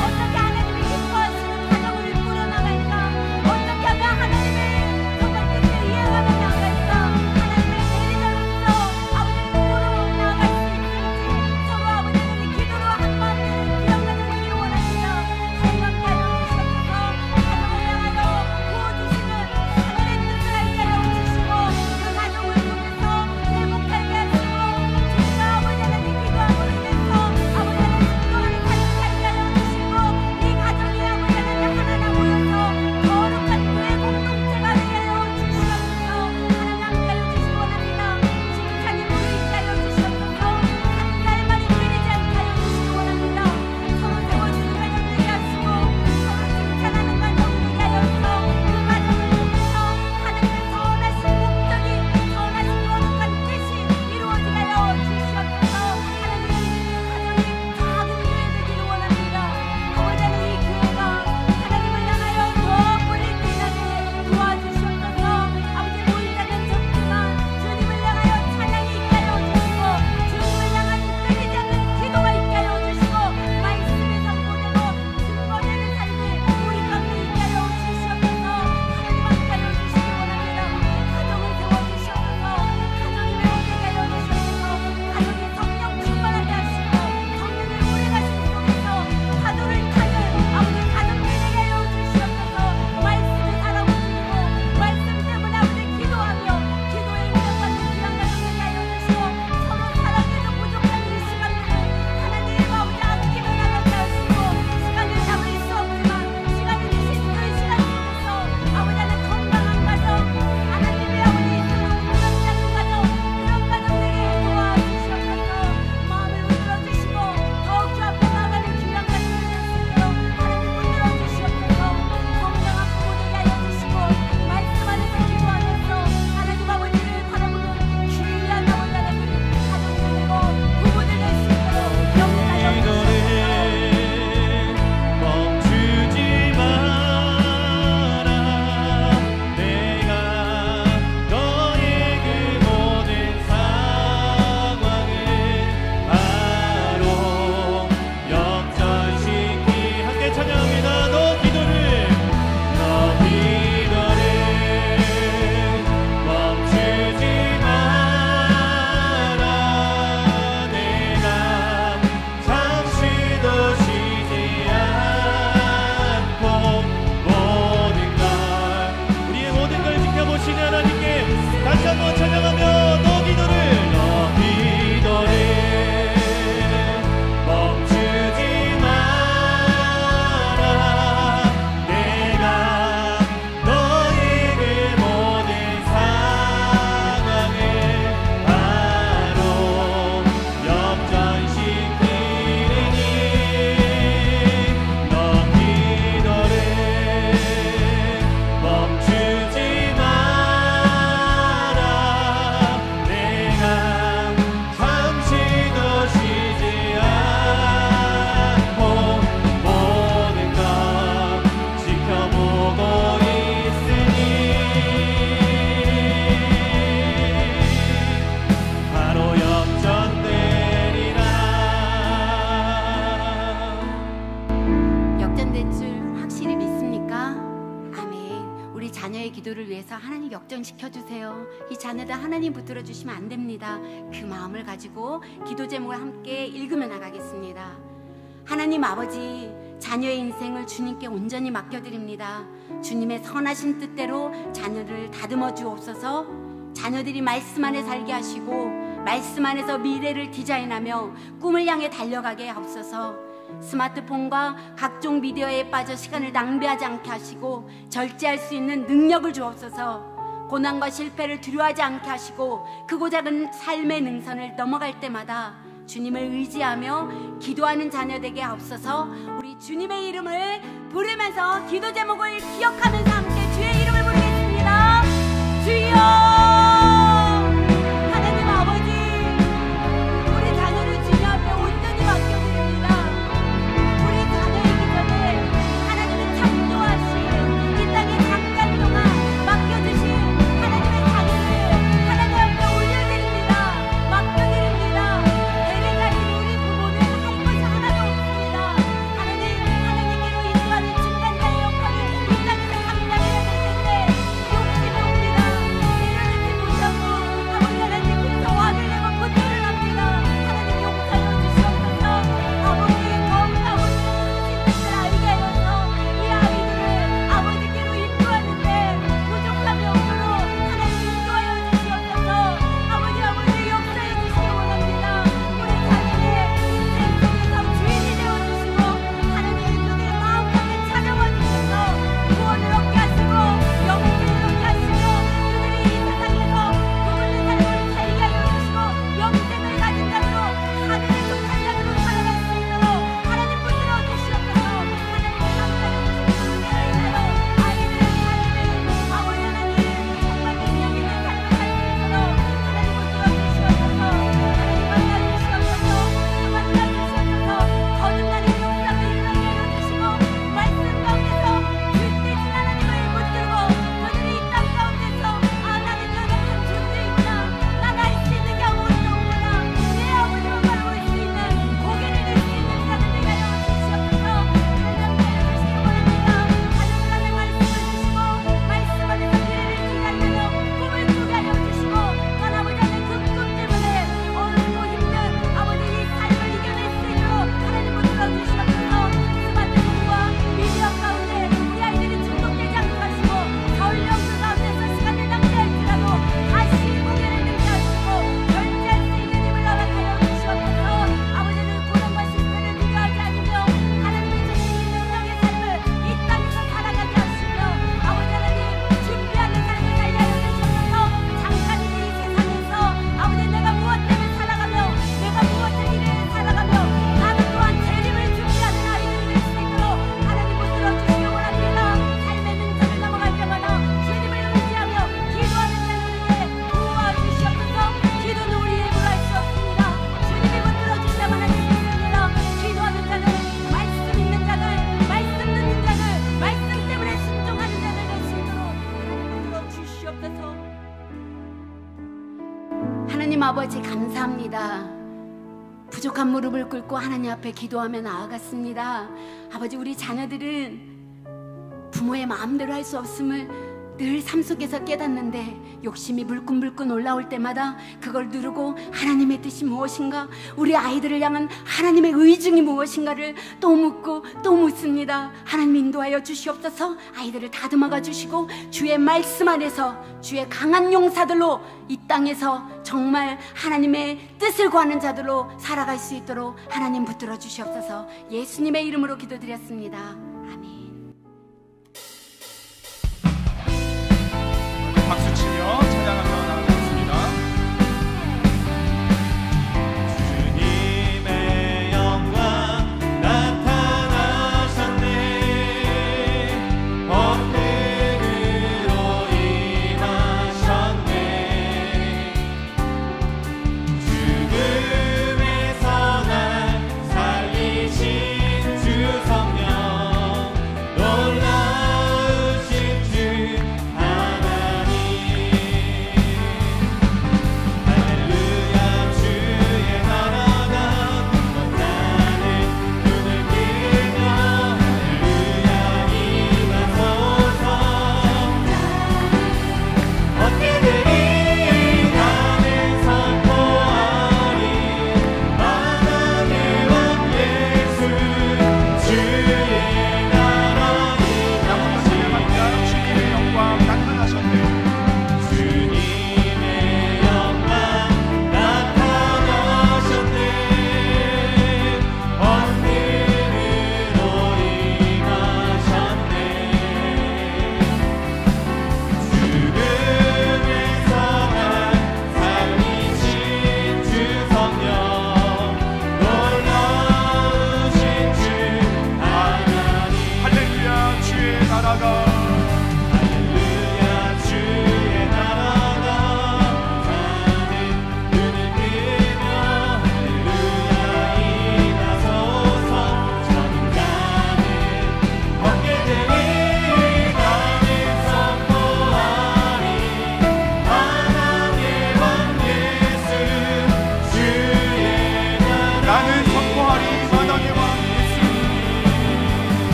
어떻게 하나님이 기뻐하시는 가정을 꾸려나갈까, 어떻게 하면 하나님의 정말 뜻을 이해하며 나갈까, 하나님의 대리자로서 아버지를 보러 나아갈 수 있을지 서로 아버지 하나님 기도로 한마디 기억나주시기 원합니다. 생각하여 주시옵소서. 가정을 향하여 부어주시는 하늘의 뜻을 알게 하여 주시고 그 가정을 통해서 행복하게 하시고 주님과 아버지 하나님 기도함으로 인해서 아버지 하나님 기도하는 삶을 살게 하여 주시고 이 가정이 아버지 하나님 하나가 모여서 거룩한 교회 공동체가 되게 하여 주시옵소서. 하나님 함께 하여 주시기 원합니다. 칭찬이 무르익게 하여 주시옵소서. 감사의 말이 끊이지 않게 하여 주시기 원합니다. 서로 세워주는 가정 되게 하시고 서로 칭찬하는 가정 되게 하여서 그 가정을 통해서 하나님의 선하신 목적이 선하신 거룩한 뜻이 이루어지게 하여 주시옵소서. 하나님, 가정이 작은 교회 되기를 원합니다. 아버지 하나님, 이 교회가 하나님을 향하여 더 멀리 뛰어나게 도와주시옵소서. 아버지, 모일 때는 적지만 주님을 향하여 찬양이 있게 하여 주시고 주님을 향한 끊이지 않는 기도가 있게 하여 주시고 말씀이 선포되고 증거되는 삶이 우리 가운데 있게 하여 주시옵소서. 하나님 함께 하여 주시기 원합니다. 가정을 세워주시옵소서. 가정이 회복되게 하여 주시옵소서. 가정이 성령 충만하게 하시고 성령의 운행하심 속에서 파도를 타는 아버지 가정들이 되게 하여 주시옵소서. 말씀을 살아 움직이고 말씀 때문에 아버지 기도하며 기도에 응답받는 귀한 가정 되게 하여 주시고 서로 사랑해도 부족한 이 시간들을 하나님 아버지 아끼며 나가게 하시고 시간을 잡을 수 없지만 시간을 주신 그 시간 속에서 아버지 하나님 건강한 가정, 하나님의 아버지 있음을 무너지지 않는 가정, 그런 가정 되게 도와주시옵소서. 마음을 흔들어 주시고 더욱 주 앞에 나아가는 귀한 가정 되게 하시며 하나님 흔들어 주시옵소서. 건강한 부모 되게 하여 주시고 말씀 안에서 기도하면서 하나님 아버지를 바라보는 귀한 아버지 하나님 가정 되고 부부들 될 수 있도록 역사하여 주시옵소서. 멈추지 마라. 내가 너의 그 모든 상황을 바로 역전시키 함께 찬양합니다. 너 기도를 멈추지 마라. 내가 잠시도 쉬지 않고 모든 걸 우리의 모든 걸 지켜보시는 하나님께 다시 한번 찬양하며 너 기도를 멈추지 마라. 내가 너의 그 모든 상황을 바로 역전시키리니 너 기도를 멈추지 마라. 자녀의 기도를 위해서 하나님 역전시켜 주세요. 이 자녀들 하나님 붙들어 주시면 안 됩니다. 그 마음을 가지고 기도 제목을 함께 읽으며 나가겠습니다. 하나님 아버지, 자녀의 인생을 주님께 온전히 맡겨드립니다. 주님의 선하신 뜻대로 자녀를 다듬어 주옵소서. 자녀들이 말씀 안에 살게 하시고 말씀 안에서 미래를 디자인하며 꿈을 향해 달려가게 하옵소서. 스마트폰과 각종 미디어에 빠져 시간을 낭비하지 않게 하시고 절제할 수 있는 능력을 주옵소서. 고난과 실패를 두려워하지 않게 하시고 크고 작은 삶의 능선을 넘어갈 때마다 주님을 의지하며 기도하는 자녀 되게 하옵소서. 우리 주님의 이름을 부르면서 기도 제목을 기억하면서 함께 주의 이름을 부르겠습니다. 주여! 하나님 아버지 감사합니다. 부족한 무릎을 꿇고 하나님 앞에 기도하며 나아갔습니다. 아버지, 우리 자녀들은 부모의 마음대로 할 수 없음을 늘 삶 속에서 깨닫는데 욕심이 불끈불끈 올라올 때마다 그걸 누르고 하나님의 뜻이 무엇인가, 우리 아이들을 향한 하나님의 의중이 무엇인가를 또 묻고 또 묻습니다. 하나님 인도하여 주시옵소서. 아이들을 다듬어가 주시고 주의 말씀 안에서 주의 강한 용사들로 이 땅에서 정말 하나님의 뜻을 구하는 자들로 살아갈 수 있도록 하나님 붙들어 주시옵소서. 예수님의 이름으로 기도드렸습니다. 아멘. 박수치며 찬양하며 나아가겠습니다. 주님의 영광 나타나셨네. 본능으로 임하셨네. 죽음에서 날 살리신 주 성령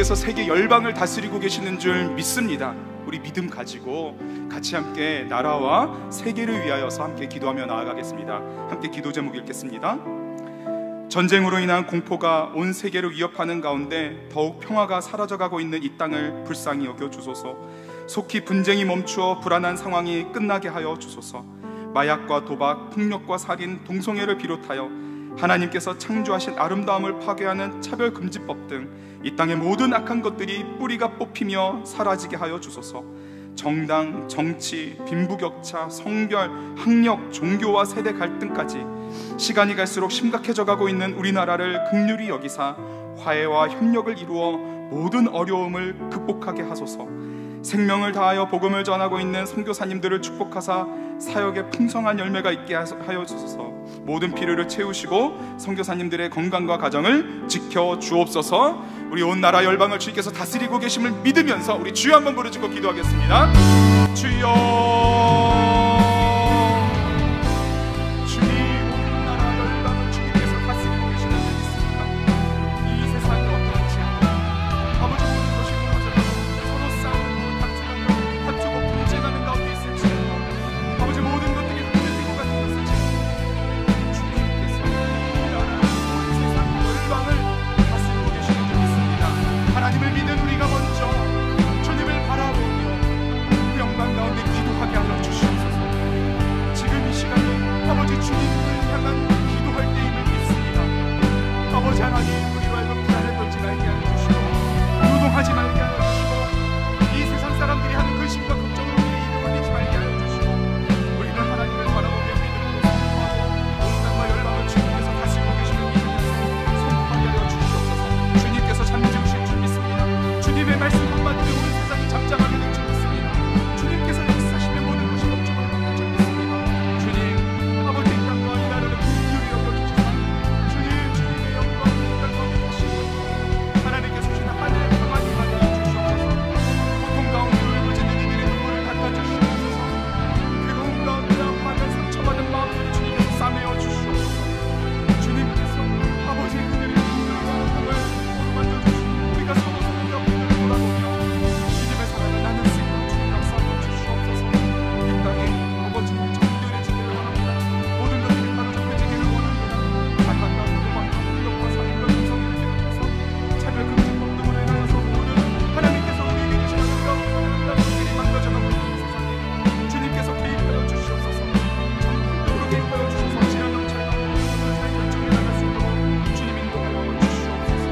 주님께서 세계 열방을 다스리고 계시는 줄 믿습니다. 우리 믿음 가지고 같이 함께 나라와 세계를 위하여서 함께 기도하며 나아가겠습니다. 함께 기도 제목 읽겠습니다. 전쟁으로 인한 공포가 온 세계를 위협하는 가운데 더욱 평화가 사라져가고 있는 이 땅을 불쌍히 여겨 주소서. 속히 분쟁이 멈추어 불안한 상황이 끝나게 하여 주소서. 마약과 도박, 폭력과 살인, 동성애를 비롯하여 하나님께서 창조하신 아름다움을 파괴하는 차별금지법 등 이 땅의 모든 악한 것들이 뿌리가 뽑히며 사라지게 하여 주소서. 정당, 정치, 빈부격차, 성별, 학력, 종교와 세대 갈등까지 시간이 갈수록 심각해져 가고 있는 우리나라를 긍휼히 여기사 화해와 협력을 이루어 모든 어려움을 극복하게 하소서. 생명을 다하여 복음을 전하고 있는 선교사님들을 축복하사 사역에 풍성한 열매가 있게 하여 주소서. 모든 필요를 채우시고 선교사님들의 건강과 가정을 지켜 주옵소서. 우리 온 나라 열방을 주님께서 다스리고 계심을 믿으면서 우리 주여 한번 부르짖고 기도하겠습니다. 주여, 주님, 온 나라 열방을 주님께서 다스리고 계시는 줄 믿습니다. 이 세상이 어떠한지 아버지 모든 것이 무너져가고 서로 싸우고 다투고 분쟁하는 가운데 있을지 아버지 모든 것들이 흔들리고 가는 것을지 주님께서 이 나라 온 세상 열방을 다스리고 계시는 줄 믿습니다. 하나님을 믿는 우리가 먼저 주님을 바라보며 그 영광 가운데 기도하게 하여 주시옵소서. 지금 이 시간이 아버지 주님을 향한 기도할 때임을 믿습니다. 아버지 하나님, 우리와 이런 불안을 떨지 말게 하여 주시고 노동하지 말게 하여 주시고 이 세상 사람들이 하는 근심과 걱정으로 우리의 입을 벌리지 말게 하여 주시고 우리는 하나님을 바라보며 믿음으로 선포하고 온 땅과 열방을 주님께서 다스리고 계시는 믿음에서 선포하게 하여 주시옵소서. 주님께서 잠재우실 줄 믿습니다. 주님의 말씀 한마디로 온 세상이 잠잠하게 될 줄 믿습니다. 주님께서 역사하시는 모든 것이 걱정을 받는 줄 믿습니다. 주님, 아버지 이 땅과 이 나라를 긍휼히 여겨주시사 주님의 영광을 이 땅 가운데 하시고 하나님께서 주신 하늘의 평안이 임하게 하여 주시옵소서. 고통 가운데 울부짖는 이들의 눈물을 닦아주시옵소서. 괴로운 가운데 아파하는 상처받은 마음을 주님께서 싸매어 주시옵소서. 주님께서 아버지 그들의 눈물과 아픔을 만져주시고 우리가 서로 옆에 돌아보며 주님의 사랑을 나눌 수 있도록 주님 역사하여 주시옵소서. 이 땅에 아버지의 정결해지기를 원합니다. 모든 것들이 바로잡혀지기를 원합니다. 반란과 도박과 폭력과 살인과 동성애를 비롯해서 차별금지법 등으로 인하여서 모든 하나님께서 우리에게 주신 아름다운 것들이 망가져가고 있는 세상에 주님께서 개입하여 주시옵소서. 전폭적으로 개입하여 주셔서 지난 넘쳐야 모든 것들을 잘 결정해 나갈 수 있도록 주님 인도하여 주시옵소서.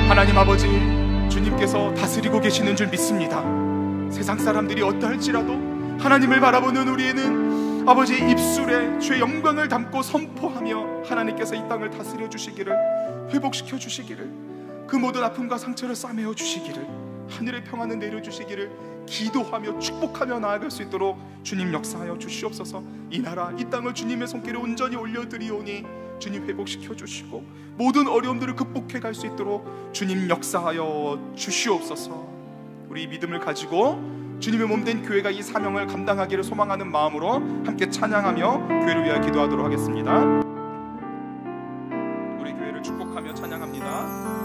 하나님 아버지, 주님께서 다스리고 계시는 줄 믿습니다. 세상 사람들이 어떠할지라도 하나님을 바라보는 우리에는 아버지 입술에 주의 영광을 담고 선포하며 하나님께서 이 땅을 다스려 주시기를, 회복시켜 주시기를, 그 모든 아픔과 상처를 싸매어 주시기를, 하늘의 평안을 내려주시기를 기도하며 축복하며 나아갈 수 있도록 주님 역사하여 주시옵소서. 이 나라 이 땅을 주님의 손길에 온전히 올려드리오니 주님 회복시켜 주시고 모든 어려움들을 극복해 갈 수 있도록 주님 역사하여 주시옵소서. 우리 믿음을 가지고 주님의 몸된 교회가 이 사명을 감당하기를 소망하는 마음으로 함께 찬양하며 교회를 위하여 기도하도록 하겠습니다. 우리 교회를 축복하며 찬양합니다.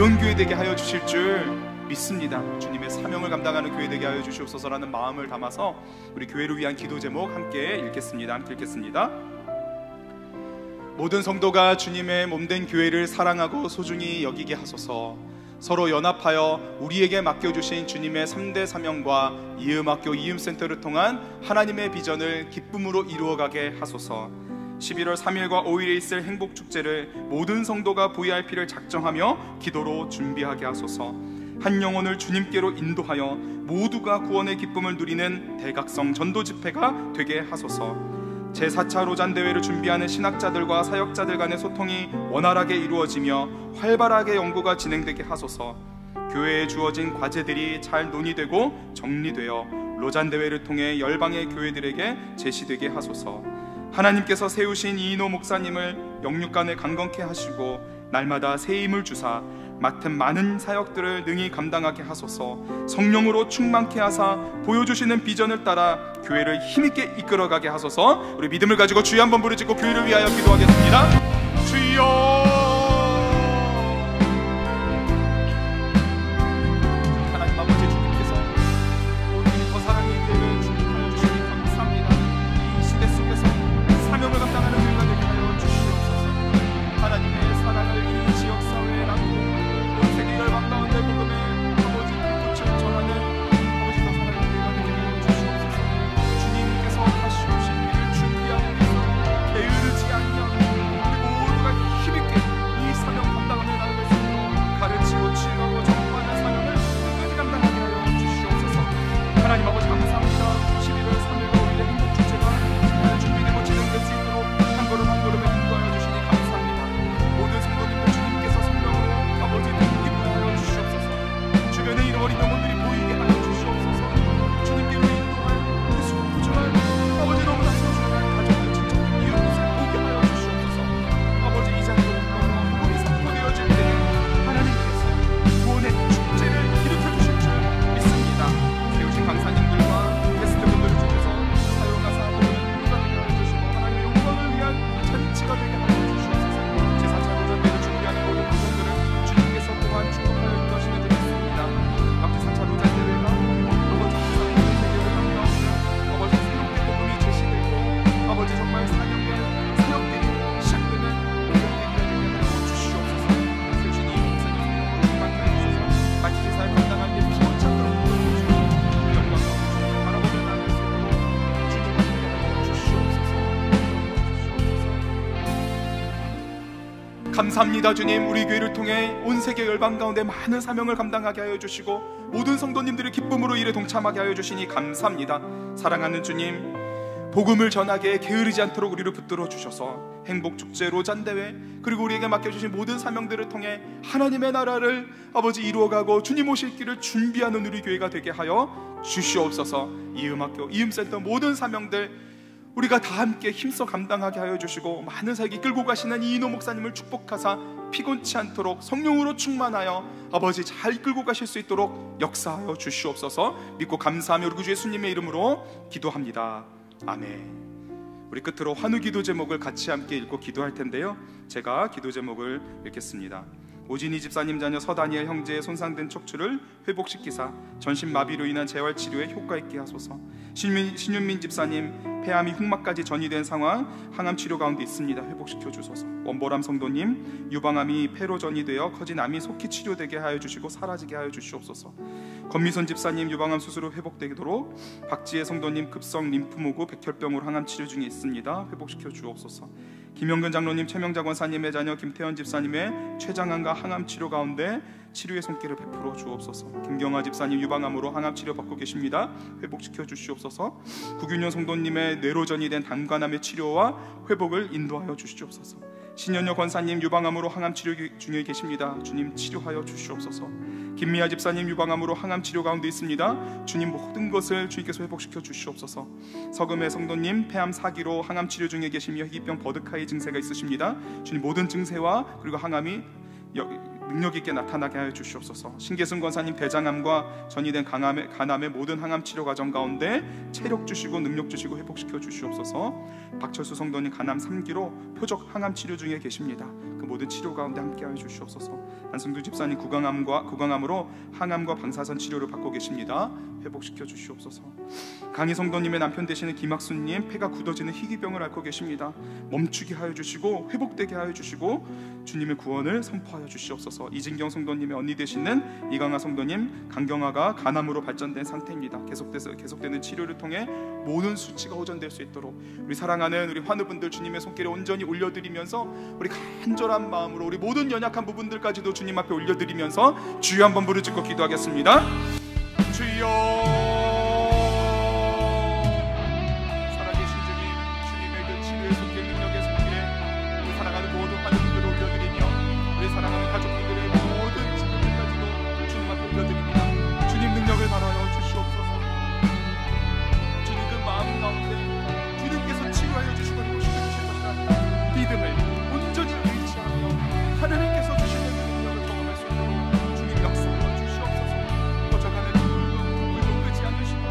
이런 교회 되게 하여 주실 줄 믿습니다. 주님의 사명을 감당하는 교회 되게 하여 주시옵소서라는 마음을 담아서 우리 교회를 위한 기도 제목 함께 읽겠습니다. 모든 성도가 주님의 몸된 교회를 사랑하고 소중히 여기게 하소서. 서로 연합하여 우리에게 맡겨주신 주님의 3대 사명과 이음학교 이음센터를 통한 하나님의 비전을 기쁨으로 이루어가게 하소서. 11월 3일과 5일에 있을 행복축제를 모든 성도가 VIP를 작정하며 기도로 준비하게 하소서. 한 영혼을 주님께로 인도하여 모두가 구원의 기쁨을 누리는 대각성 전도 집회가 되게 하소서. 제4차 로잔대회를 준비하는 신학자들과 사역자들 간의 소통이 원활하게 이루어지며 활발하게 연구가 진행되게 하소서. 교회에 주어진 과제들이 잘 논의되고 정리되어 로잔대회를 통해 열방의 교회들에게 제시되게 하소서. 하나님께서 세우신 이인호 목사님을 영육간에 강건케 하시고 날마다 새 힘을 주사 맡은 많은 사역들을 능히 감당하게 하소서. 성령으로 충만케 하사 보여주시는 비전을 따라 교회를 힘있게 이끌어가게 하소서. 우리 믿음을 가지고 주여 한번 부르짖고 교회를 위하여 기도하겠습니다. 주여, 하나님 아버지, 주님께서 우리 더 사랑의 교회를 주님하여 주시니 감사합니다. 이 시대 속에서 사명을 감당하는 교회가 되게 하여 주시옵소서. 하나님의 사랑을 이 지역사회에 나누고 세계 열방 가운데 복음의 아버지 빛을 전하는 아버지 더 사랑의 교회가 되게 하여 주시옵소서. 주님께서 다시 오실 일을 준비하기 위해서 게으르지 아니하고 우리 모두가 힘있게 이 사명 감당하며 나아갈 수 있도록 가르치고 지혜하고 정복하는 사명을 끝까지 감당하게 하여 주시옵소서. 하나님 아버지 감사합니다. 11월 3일과 5일의 행복축제가 준비되고 진행될 수 있도록 한 걸음 한 걸음에 인도하여 주시니 감사합니다. 모든 성도님들 주님께서 성령으로 아버지 주변에 이런 어린 영혼들이 보이게 하여 주시옵소서. 주님께로 인도할 그 소중한 아버지 너무나 소중한 가정을 친척들 이웃을 보게 하여 주시옵소서. 아버지 이 자리로 너무나 행복이 선포되어질 때에 하나님께서 구원의 축제를 일으켜 주실 줄 믿습니다. 세우신 강사님들과 게스트분들을 통해서 사용하사 모든 행복을 되게 하여 주시고 하나님의 영광을 위한 잔치가 되게 하여 주시옵소서. 제4차 로잔대를 준비하는 모든 구성들을 주님께서 또한 축복하여 인도하시는 줄 아버지 4차 로잔대회가 아버지 이상의 세계를 감당하며 아버지 새롭게 복음이 제시되고 아버지 정말 사역들이 시작되는 모든 계기가 되게 하여 주시옵소서. 세우신 이 목사님 성령으로 충만케 하소서. 마치 제사를 감당할 때 피곤찮도록 보여주시고 영광과 우주를 바라보며 나갈 수 있도록 주님과 함께 하여 주시옵소서. 감사합니다. 주님, 우리 교회를 통해 온 세계 열방 가운데 많은 사명을 감당하게 하여 주시고 모든 성도님들의 기쁨으로 일에 동참하게 하여 주시니 감사합니다. 사랑하는 주님, 복음을 전하게 게으르지 않도록 우리를 붙들어 주셔서 행복축제, 로잔대회 그리고 우리에게 맡겨주신 모든 사명들을 통해 하나님의 나라를 아버지 이루어가고 주님 오실 길을 준비하는 우리 교회가 되게 하여 주시옵소서. 이음학교, 이음센터 모든 사명들 우리가 다 함께 힘써 감당하게 하여 주시고 많은 사역이 끌고 가시는 이인호 목사님을 축복하사 피곤치 않도록 성령으로 충만하여 아버지 잘 끌고 가실 수 있도록 역사하여 주시옵소서. 믿고 감사하며 우리 주 예수님의 이름으로 기도합니다. 아멘. 우리 끝으로 환우 기도 제목을 같이 함께 읽고 기도할 텐데요, 제가 기도 제목을 읽겠습니다. 오진희 집사님 자녀 서다니엘 형제의 손상된 척추를 회복시키사 전신마비로 인한 재활치료에 효과 있게 하소서. 신윤민 집사님 폐암이 흉막까지 전이된 상황, 항암치료 가운데 있습니다. 회복시켜 주소서. 원보람 성도님 유방암이 폐로 전이되어 커진 암이 속히 치료되게 하여 주시고 사라지게 하여 주시옵소서. 권미선 집사님 유방암 수술로 회복되도록, 박지혜 성도님 급성 림프모구 백혈병으로 항암치료 중에 있습니다. 회복시켜 주옵소서. 김영근 장로님, 최명자 권사님의 자녀 김태현 집사님의 췌장암과 항암치료 가운데 치료의 손길을 베풀어 주옵소서. 김경아 집사님 유방암으로 항암치료 받고 계십니다. 회복시켜 주시옵소서. 구균현 성도님의 뇌로 전이된 담관암의 치료와 회복을 인도하여 주시옵소서. 신현여 권사님 유방암으로 항암치료 중에 계십니다. 주님 치료하여 주시옵소서. 김미아 집사님 유방암으로 항암치료 가운데 있습니다. 주님 모든 것을 주님께서 회복시켜 주시옵소서. 서금의 성도님 폐암 4기로 항암치료 중에 계시며 희귀병 버드카이 증세가 있으십니다. 주님 모든 증세와 그리고 항암이 능력 있게 나타나게 하여 주시옵소서. 신계승 권사님 대장암과 전이된 간암의 모든 항암 치료 과정 가운데 체력 주시고 능력 주시고 회복시켜 주시옵소서. 박철수 성도님 간암 3기로 표적 항암 치료 중에 계십니다. 그 모든 치료 가운데 함께 하여 주시옵소서. 안승두 집사님 구강암으로 항암과 방사선 치료를 받고 계십니다. 회복시켜 주시옵소서. 강희 성도님의 남편 되시는 김학수님 폐가 굳어지는 희귀병을 앓고 계십니다. 멈추게 하여 주시고 회복되게 하여 주시고 주님의 구원을 선포하여 주시옵소서. 이진경 성도님의 언니 되시는 이강아 성도님 간경화가 간암으로 발전된 상태입니다. 계속되는 치료를 통해 모든 수치가 호전될 수 있도록 우리 사랑하는 우리 환우분들 주님의 손길에 온전히 올려드리면서 우리 간절한 마음으로 우리 모든 연약한 부분들까지도 주님 앞에 올려드리면서 주여 한번 부르짖고 기도하겠습니다. 주여, 살아계신 주님, 주님의 그 치료의 손길, 능력의 손길에 우리 사랑하는 모든 환우분들을 올려드리며 우리 사랑하는 가족분들의 모든 치료들까지도 주님 앞에 올려드립니다. 주님 능력을 바라여 주시옵소서. 주님 그 마음 가운데 주님께서 치료하여 주시고 회복시켜주실 것이라는 믿음을 온전히 의지하며 하나님께서 주시는 그 능력을 경험할 수 있도록 주님 역사하여 주시옵소서. 거쳐가는 눈물도 끄지 않으시고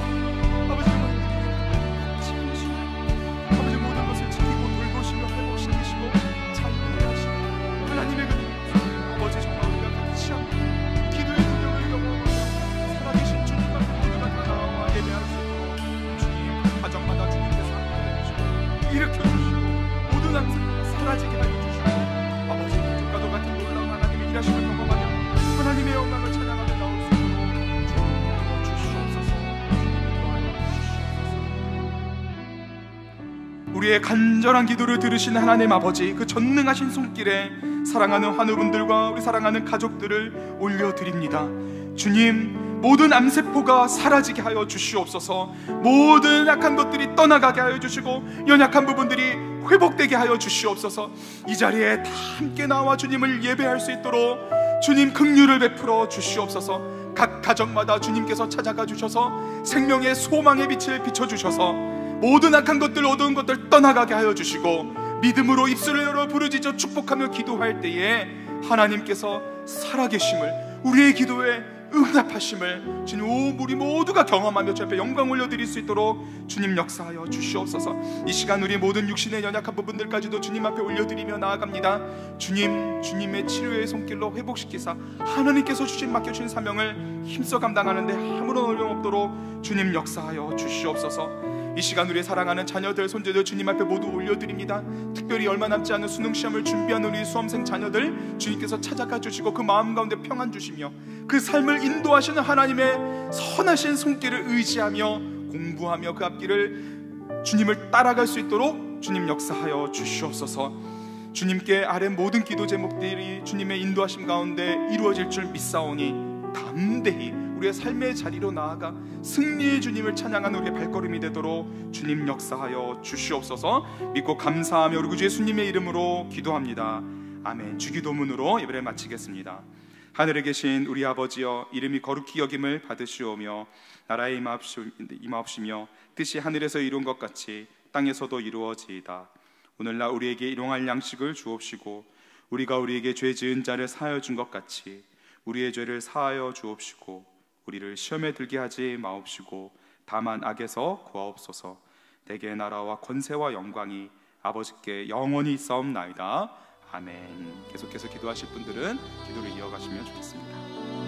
아버지의 같이 하시고 아버지 모든 것을 지키고 돌보시며 회복시키시고 자유케 하시고 하나님의 그 아버지 정말 우리가 같이 하고 기도의 능력을 경험하며 살아계신 주님 앞에 모두가 다 나와 예배할 수 있도록 주님 가정마다 주님께서 함께 해주시고 일으켜주시고 모든 항상 사라지게 하여 주시고 아버지 가도 같은 놀라운 하나님의 일하심을 경험하며 하나님의 영광을 찬양하며 나올 수 있도록 주님 주시옵소서. 우리의 간절한 기도를 들으신 하나님 아버지 그 전능하신 손길에 사랑하는 환우분들과 우리 사랑하는 가족들을 올려드립니다. 주님 모든 암세포가 사라지게 하여 주시옵소서. 모든 약한 것들이 떠나가게 하여 주시고 연약한 부분들이 회복되게 하여 주시옵소서. 이 자리에 다 함께 나와 주님을 예배할 수 있도록 주님 긍휼을 베풀어 주시옵소서. 각 가정마다 주님께서 찾아가 주셔서 생명의 소망의 빛을 비춰주셔서 모든 악한 것들 어두운 것들 떠나가게 하여 주시고 믿음으로 입술을 열어 부르짖어 축복하며 기도할 때에 하나님께서 살아계심을 우리의 기도에 응답하심을 주님 우리 모두가 경험하며 주 앞에 영광 올려드릴 수 있도록 주님 역사하여 주시옵소서. 이 시간 우리 모든 육신의 연약한 부분들까지도 주님 앞에 올려드리며 나아갑니다. 주님의 치료의 손길로 회복시키사 하나님께서 맡겨주신 사명을 힘써 감당하는데 아무런 어려움 없도록 주님 역사하여 주시옵소서. 이 시간 우리의 사랑하는 자녀들 손주들 주님 앞에 모두 올려드립니다. 특별히 얼마 남지 않은 수능시험을 준비하는 우리 수험생 자녀들 주님께서 찾아가 주시고 그 마음 가운데 평안 주시며 그 삶을 인도하시는 하나님의 선하신 손길을 의지하며 공부하며 그 앞길을 주님을 따라갈 수 있도록 주님 역사하여 주시옵소서. 주님께 아뢰 모든 기도 제목들이 주님의 인도하심 가운데 이루어질 줄 믿사오니 담대히 우리의 삶의 자리로 나아가 승리의 주님을 찬양하는 우리의 발걸음이 되도록 주님 역사하여 주시옵소서. 믿고 감사하며 우리 구주 예수님의 이름으로 기도합니다. 아멘. 주기도문으로 예배를 마치겠습니다. 하늘에 계신 우리 아버지여, 이름이 거룩히 여김을 받으시오며 나라의 임하옵시며 뜻이 하늘에서 이룬 것 같이 땅에서도 이루어지이다. 오늘날 우리에게 일용할 양식을 주옵시고 우리가 우리에게 죄 지은 자를 사하여 준 것 같이 우리의 죄를 사하여 주옵시고 우리를 시험에 들게 하지 마옵시고 다만 악에서 구하옵소서. 대개 나라와 권세와 영광이 아버지께 영원히 있사옵나이다. 아멘. 계속해서 기도하실 분들은 기도를 이어가시면 좋겠습니다.